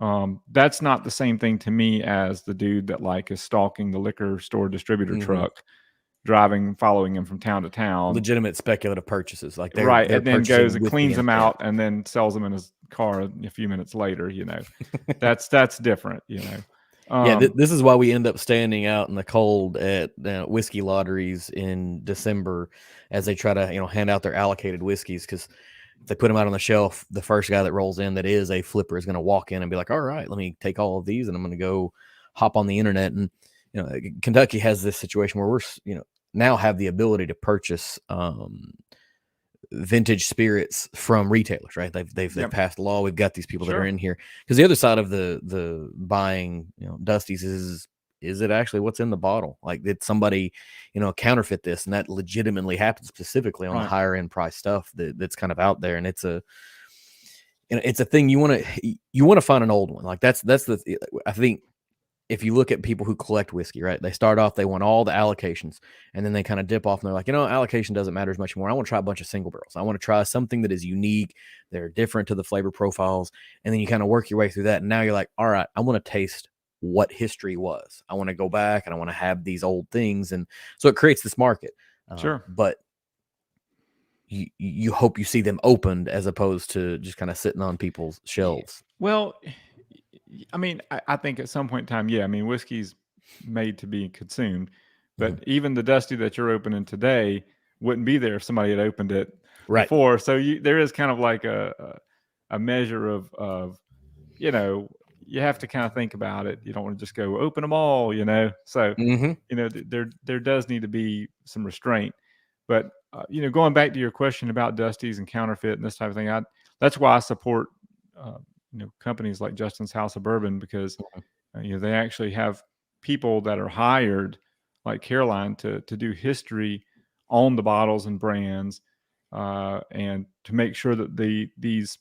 them. That's not the same thing to me as the dude that like is stalking the liquor store distributor Mm-hmm. truck, following him from town to town. Legitimate speculative purchases, like they're Right, and then purchasing goes and with the cleans them intent. out and then sells them in his car a few minutes later. That's different. Yeah, this is why we end up standing out in the cold at whiskey lotteries in December as they try to hand out their allocated whiskeys, because if they put them out on the shelf, the first guy that rolls in that is a flipper is going to walk in and be like, all right, let me take all of these and I'm going to go hop on the internet. And Kentucky has this situation where we're now have the ability to purchase vintage spirits from retailers, right? They've Yep. passed a law. We've got these people that Sure. are in here, because the other side of the buying Dusties is it actually what's in the bottle? Like, did somebody counterfeit this? And that legitimately happens, specifically on the Right. higher end price stuff that's kind of out there. And it's a thing you want to find an old one. Like that's the I think if you look at people who collect whiskey, right? They start off, they want all the allocations, and then they kind of dip off and they're like, allocation doesn't matter as much anymore. I want to try a bunch of single barrels. I want to try something that is unique. They're different to the flavor profiles. And then you kind of work your way through that. And now you're like, all right, I want to taste what history was. I want to go back and I want to have these old things. And so it creates this market. Sure. But you hope you see them opened as opposed to just kind of sitting on people's shelves. Well, I mean, I think at some point in time, I mean, whiskey's made to be consumed, but even the Dusty that you're opening today wouldn't be there if somebody had opened it before. So there is kind of like a measure of you have to kind of think about it. You don't want to just go open them all, So there does need to be some restraint. But going back to your question about Dusties and counterfeit and this type of thing, that's why I support companies like Justin's House of Bourbon, because they actually have people that are hired, like Caroline, to do history on the bottles and brands, and to make sure that these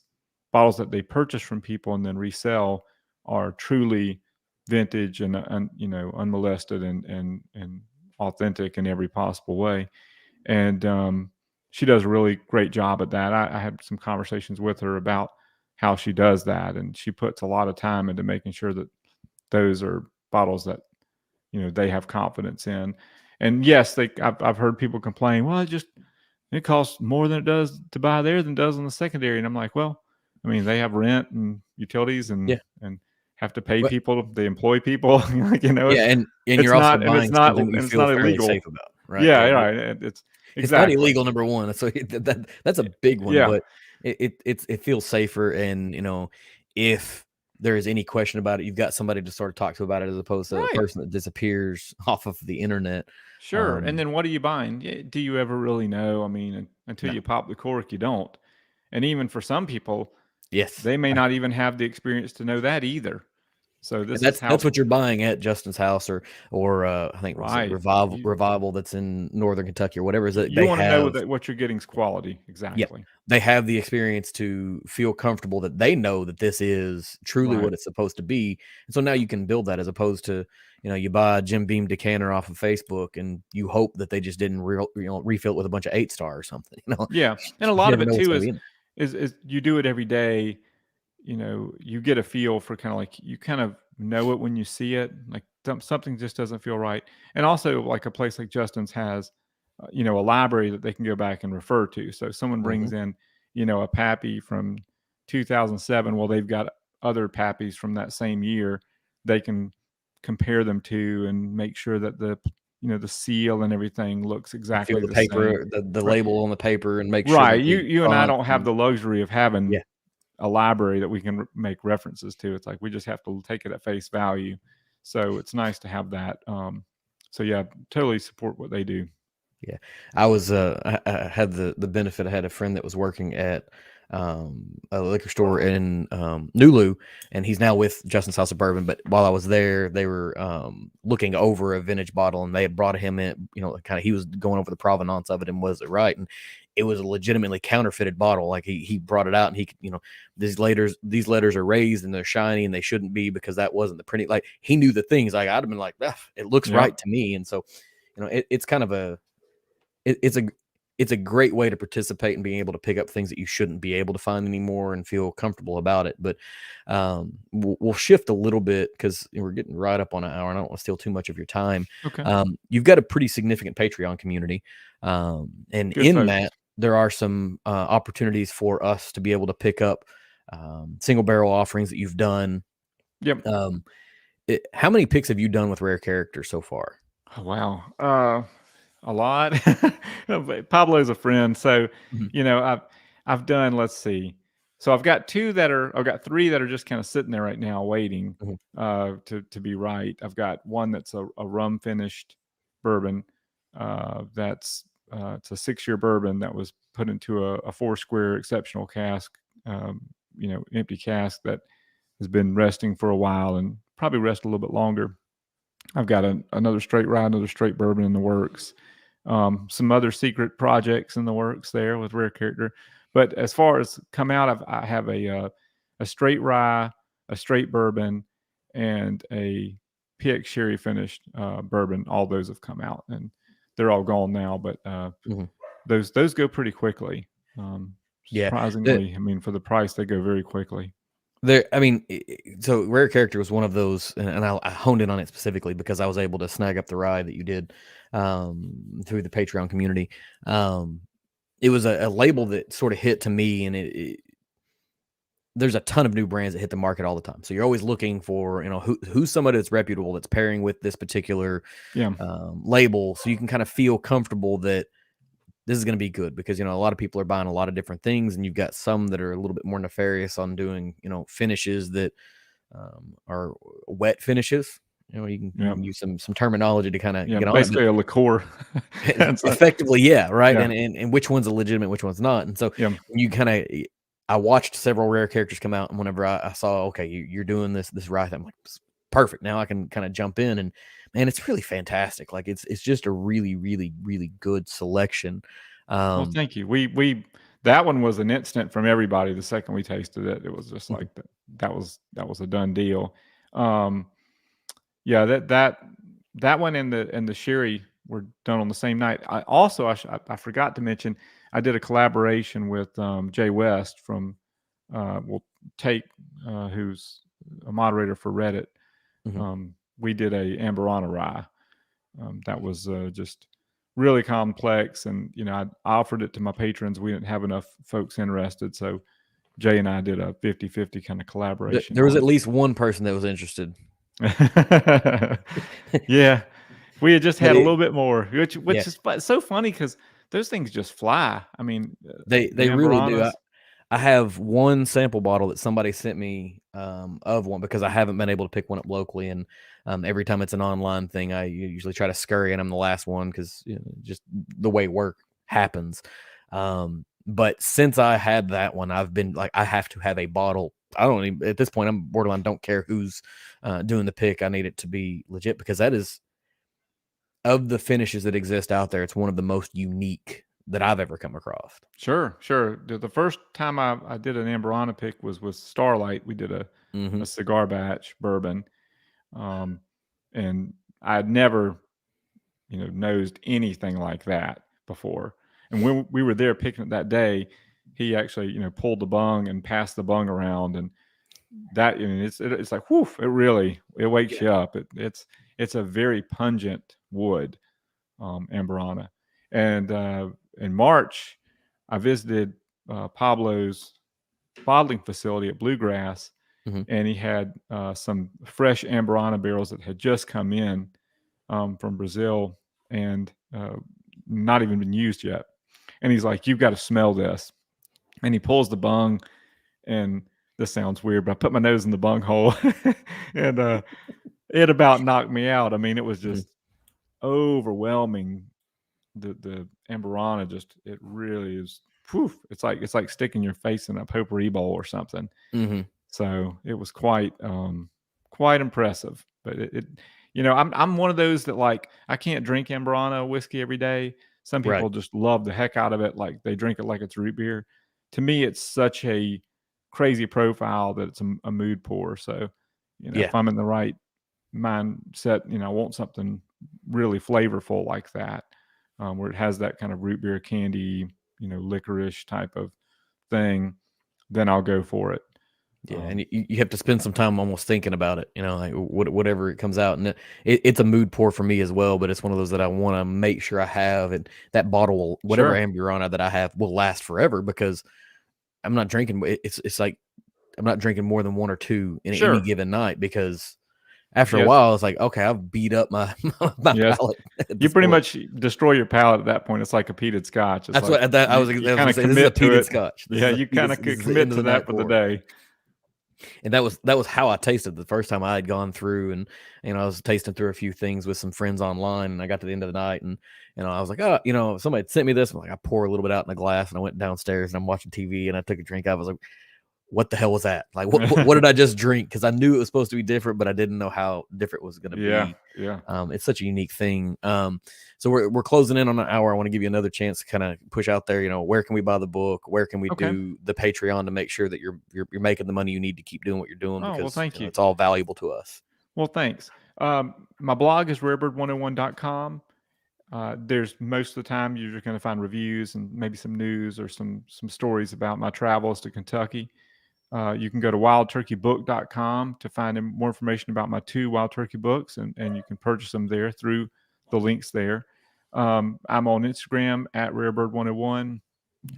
bottles that they purchase from people and then resell are truly vintage and unmolested and authentic in every possible way. And she does a really great job at that. I had some conversations with her about how she does that, and she puts a lot of time into making sure that those are bottles that they have confidence in. And yes, I've heard people complain, well, it costs more than it does to buy there than it does on the secondary. And I'm like, well, I mean, they have rent and utilities and have to pay people. They employ people. And you're also buying something that you feel fairly illegal. safe about, right? Yeah, right. It's not illegal, number one. So that's a big one. Yeah. But it feels safer, and if there is any question about it, you've got somebody to sort of talk to about it, as opposed to a person that disappears off of the internet. Sure. And then what are you buying? Do you ever really know? I mean, until you pop the cork, you don't. And even for some people, they may not even have the experience to know that either. So that's what you're buying at Justin's House or I think Revival that's in Northern Kentucky or whatever. Is it? You want to know that what you're getting is quality. Exactly. Yeah, they have the experience to feel comfortable that they know that this is truly what it's supposed to be. And so now you can build that, as opposed to, you buy a Jim Beam decanter off of Facebook and you hope that they just didn't refill it with a bunch of 8-star or something. Yeah. And a lot of it too is you do it every day. You get a feel for kind of like, you kind of know it when you see it, like something just doesn't feel right. And also, like a place like Justin's has, a library that they can go back and refer to. So if someone brings in, a Pappy from 2007. Well, they've got other Pappies from that same year. They can compare them to and make sure that the seal and everything looks Feel exactly the the same. paper, the Right. label on the paper, and make sure Right. that the You and I font don't have and the luxury of having yeah. a library that we can make references to. It's like we just have to take it at face value. So it's nice to have that. So yeah, totally support what they do. Yeah, I had the benefit. I had a friend that was working at a liquor store in Nulu, and he's now with Justin's House of Bourbon. But while I was there, they were looking over a vintage bottle, and they had brought him in. Kind of he was going over the provenance of it and was it right, and it was a legitimately counterfeited bottle. Like he brought it out, and he these letters are raised and they're shiny, and they shouldn't be because that wasn't the printing. Like he knew the things. Like I'd have been like, it looks right to me, and so it's kind of a it's a great way to participate and being able to pick up things that you shouldn't be able to find anymore and feel comfortable about it. But we'll shift a little bit because we're getting right up on an hour, and I don't want to steal too much of your time. Okay. You've got a pretty significant Patreon community, and Good in folks. that there are some opportunities for us to be able to pick up single barrel offerings that you've done. Yep. How many picks have you done with Rare Character so far? Oh, wow. A lot. Pablo's a friend, so I've done. Let's see. So I've got three that are just kind of sitting there right now, waiting to be right. I've got one that's a rum finished bourbon. It's a 6-year bourbon that was put into a 4-square exceptional cask, empty cask that has been resting for a while and probably rest a little bit longer. I've got another straight rye, another straight bourbon in the works. Some other secret projects in the works there with Rare Character. But as far as come out, I have a straight rye, a straight bourbon, and a PX sherry finished bourbon. All those have come out, and they're all gone now. But those go pretty quickly. Surprisingly, I mean, for the price, they go very quickly. So Rare Character was one of those, and I honed in on it specifically because I was able to snag up the ride that you did through the Patreon community. It was a label that sort of hit to me, and there's a ton of new brands that hit the market all the time. So you're always looking for, who's somebody that's reputable that's pairing with this particular label, so you can kind of feel comfortable that this is going to be good because, a lot of people are buying a lot of different things, and you've got some that are a little bit more nefarious on doing, finishes that are wet finishes. You can use some terminology to kind of get on basically a liqueur. Effectively, yeah, right. Yeah. And which one's a legitimate, which one's not. And so you kind of, I watched several Rare Characters come out, and whenever I saw, okay, you're doing this right, I'm like, perfect. Now I can kind of jump in, and man, it's really fantastic. Like it's just a really, really, really good selection. Well, thank you. We that one was an instant from everybody. The second we tasted it, it was just like that was a done deal. That one and the sherry were done on the same night. I forgot to mention I did a collaboration with Jay West from who's a moderator for Reddit. We did a Amberana rye that was just really complex, and I offered it to my patrons. We didn't have enough folks interested, so Jay and I did a 50-50 kind of collaboration. There was at least one person that was interested. Yeah, we had just had a little bit more, which is so funny because those things just fly. I mean, they really do. I have one sample bottle that somebody sent me of one because I haven't been able to pick one up locally, and every time it's an online thing, I usually try to scurry, and I'm the last one because just the way work happens. But since I had that one, I've been like, I have to have a bottle. I don't even, at this point, I'm borderline don't care who's doing the pick. I need it to be legit because that is, of the finishes that exist out there, it's one of the most unique that I've ever come across. Sure. The first time I did an Amberana pick was with Starlight. We did a cigar batch bourbon, and I had never, nosed anything like that before. And when we were there picking it that day, he actually, pulled the bung and passed the bung around, and that, it's like, whew, it wakes you up. It's a very pungent wood, Amberana. And in March, I visited Pablo's bottling facility at Bluegrass, Mhm. and he had some fresh Amburana barrels that had just come in from Brazil and not even been used yet. And he's like, "You've got to smell this." And he pulls the bung, and this sounds weird, but I put my nose in the bung hole, and it about knocked me out. I mean, it was Mhm. just overwhelming. The Amburana it really is. Whew, it's like sticking your face in a potpourri bowl or something. Mhm. So it was quite impressive. But I'm one of those that, like, I can't drink Amburana whiskey every day. Some Right. people just love the heck out of it, like they drink it like it's root beer. To me, it's such a crazy profile that it's a mood pour. So, Yeah. if I'm in the right mindset, I want something really flavorful like that, where it has that kind of root beer candy, licorice type of thing, then I'll go for it. Yeah, and you have to spend some time almost thinking about it, like whatever it comes out, and it's a mood pour for me as well. But it's one of those that I want to make sure I have, and that bottle, whatever Sure. Amburana that I have, will last forever because I'm not drinking. It's like I'm not drinking more than one or two in any Sure. given night because after a Yes. while, it's like, okay, I've beat up my Yes. palate at You this pretty point. much destroy your palate at that point. It's like a peated scotch. It's That's like what that I you, was. I you was kind gonna of say this is a commit to peated it. scotch. Yeah, you kind of This is the commit end of to the night that for the pour. day. And that was how I tasted the first time I had gone through, and I was tasting through a few things with some friends online, and I got to the end of the night, and I was like, oh, somebody had sent me this. I'm like, I pour a little bit out in a glass, and I went downstairs and I'm watching TV, and I took a drink. I was like, what the hell was that? Like, what did I just drink? Because I knew it was supposed to be different, but I didn't know how different it was going to Yeah, be. yeah. It's such a unique thing. So we're closing in on an hour. I want to give you another chance to kind of push out there. Where can we buy the book? Where can we Okay. do the Patreon to make sure that you're making the money you need to keep doing what you're doing? Oh, well, Because thank you. it's all valuable to us. Well, thanks. My blog is rarebird101.com. There's most of the time you're just going to find reviews and maybe some news or some stories about my travels to Kentucky. You can go to wildturkeybook.com to find more information about my 2 Wild Turkey books, and you can purchase them there through the links there. I'm on Instagram at rarebird101.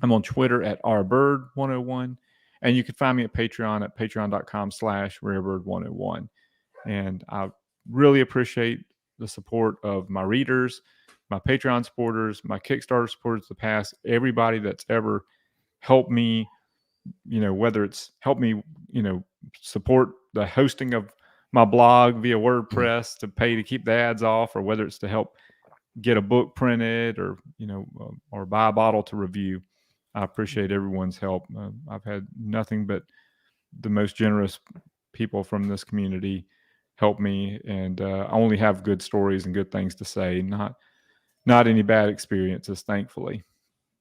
I'm on Twitter at rbird101. And you can find me at Patreon at patreon.com/rarebird101. And I really appreciate the support of my readers, my Patreon supporters, my Kickstarter supporters, the past, everybody that's ever helped me, whether it's helped me, support the hosting of my blog via WordPress to pay to keep the ads off, or whether it's to help get a book printed, or, or buy a bottle to review. I appreciate everyone's help. I've had nothing but the most generous people from this community help me, and I only have good stories and good things to say, not any bad experiences, thankfully.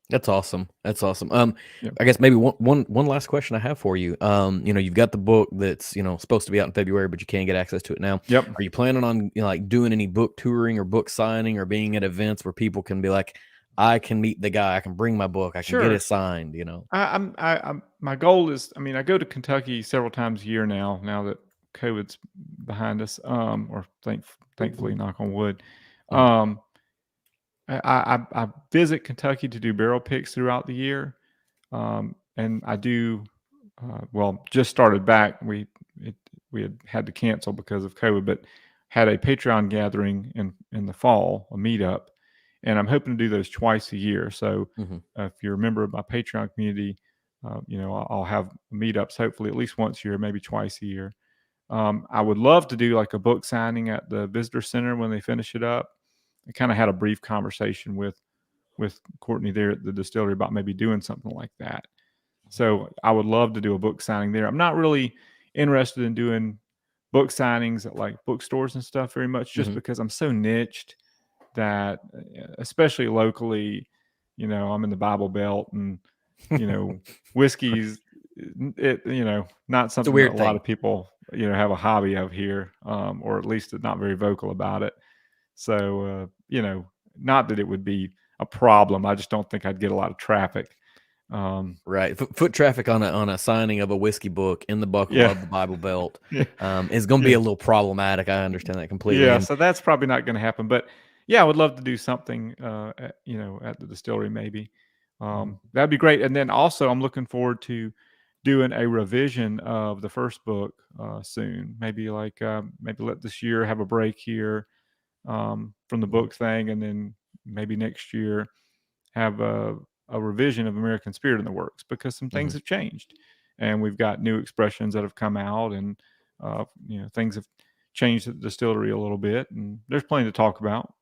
That's awesome. That's awesome. Yep. I guess maybe one last question I have for you. You've got the book that's supposed to be out in February, but you can't get access to it now. Yep. Are you planning on like doing any book touring or book signing or being at events where people can be like, I can meet the guy, I can bring my book, I can get it signed? I'm my goal is, I go to Kentucky several times a year now that COVID's behind us, or thankfully, knock on wood. I visit Kentucky to do barrel picks throughout the year, and I do. Just started back. We had to cancel because of COVID, but had a Patreon gathering in the fall, a meetup, and I'm hoping to do those twice a year. So if you're a member of my Patreon community, I'll have meetups hopefully at least once a year, maybe twice a year. I would love to do like a book signing at the visitor center when they finish it up. I kind of had a brief conversation with Courtney there at the distillery about maybe doing something like that. So I would love to do a book signing there. I'm not really interested in doing book signings at like bookstores and stuff very much, just because I'm so niched that, especially locally, I'm in the Bible Belt, and whiskey's not something that a lot of people have a hobby of here, or at least not very vocal about it. So not that it would be a problem. I just don't think I'd get a lot of traffic. Right, foot traffic on a signing of a whiskey book in the buckle of the Bible Belt is going to be a little problematic. I understand that completely. Yeah, so that's probably not going to happen. But yeah, I would love to do something, at the distillery maybe. That'd be great. And then also, I'm looking forward to doing a revision of the first book soon. Maybe maybe let this year have a break here from the book thing, and then maybe next year have a revision of American Spirit in the works, because some things have changed, and we've got new expressions that have come out, and things have changed the distillery a little bit, and there's plenty to talk about.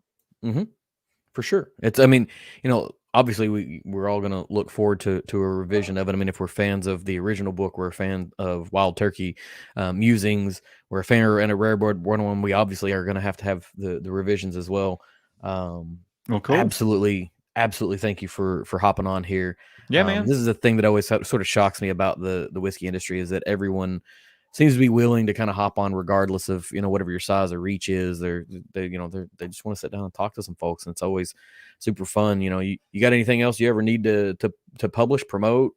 For sure. Obviously we're all going to look forward to a revision of it. I mean, if we're fans of the original book, we're a fan of Wild Turkey musings, we're a fan and a Rare Bird 101. We obviously are going to have the revisions as well. Cool. Absolutely. Thank you for hopping on here. Yeah, man. This is a thing that always sort of shocks me about the whiskey industry, is that everyone seems to be willing to kind of hop on regardless of, whatever your size or reach is. They just want to sit down and talk to some folks, and it's always super fun. You got anything else you ever need to publish, promote,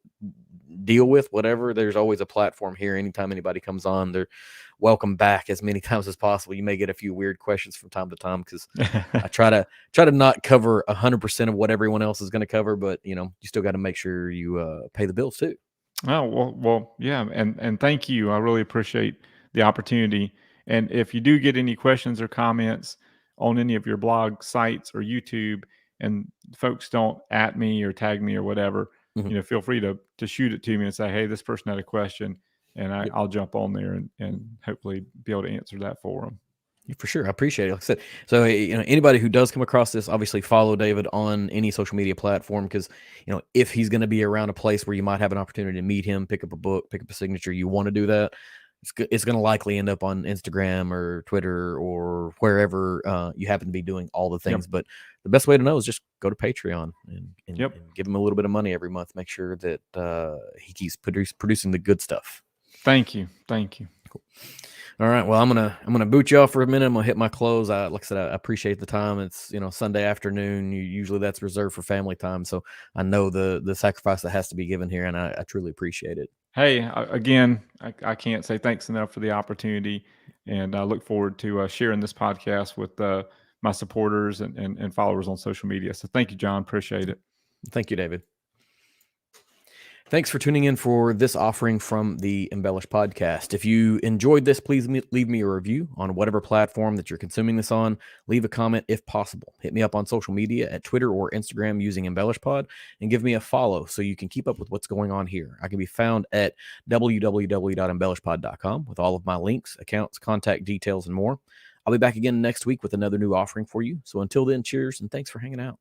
deal with, whatever, there's always a platform here. Anytime anybody comes on, they're welcome back as many times as possible. You may get a few weird questions from time to time, because I try to not cover 100% of what everyone else is going to cover, but you still got to make sure you pay the bills too. Oh, well, yeah. And thank you. I really appreciate the opportunity. And if you do get any questions or comments on any of your blog sites or YouTube, and folks don't at me or tag me or whatever, feel free to shoot it to me and say, hey, this person had a question, and I'll jump on there and hopefully be able to answer that for them. For sure. I appreciate it. Like I said, so anybody who does come across this, obviously follow David on any social media platform, because if he's going to be around a place where you might have an opportunity to meet him, pick up a book, pick up a signature, you want to do that, it's going to likely end up on Instagram or Twitter or wherever you happen to be doing all the things. Yep. But the best way to know is just go to Patreon and give him a little bit of money every month. Make sure that he keeps producing the good stuff. Thank you. Cool. All right. Well, I'm gonna boot you off for a minute. I'm gonna hit my close. Like I said, I appreciate the time. It's Sunday afternoon. Usually that's reserved for family time, so I know the sacrifice that has to be given here, and I truly appreciate it. Hey, again, I can't say thanks enough for the opportunity, and I look forward to sharing this podcast with my supporters and followers on social media. So thank you, John. Appreciate it. Thank you, David. Thanks for tuning in for this offering from the Embellish Podcast. If you enjoyed this, please leave me a review on whatever platform that you're consuming this on. Leave a comment if possible. Hit me up on social media at Twitter or Instagram using Embellish Pod, and give me a follow so you can keep up with what's going on here. I can be found at www.embellishpod.com with all of my links, accounts, contact details, and more. I'll be back again next week with another new offering for you. So until then, cheers and thanks for hanging out.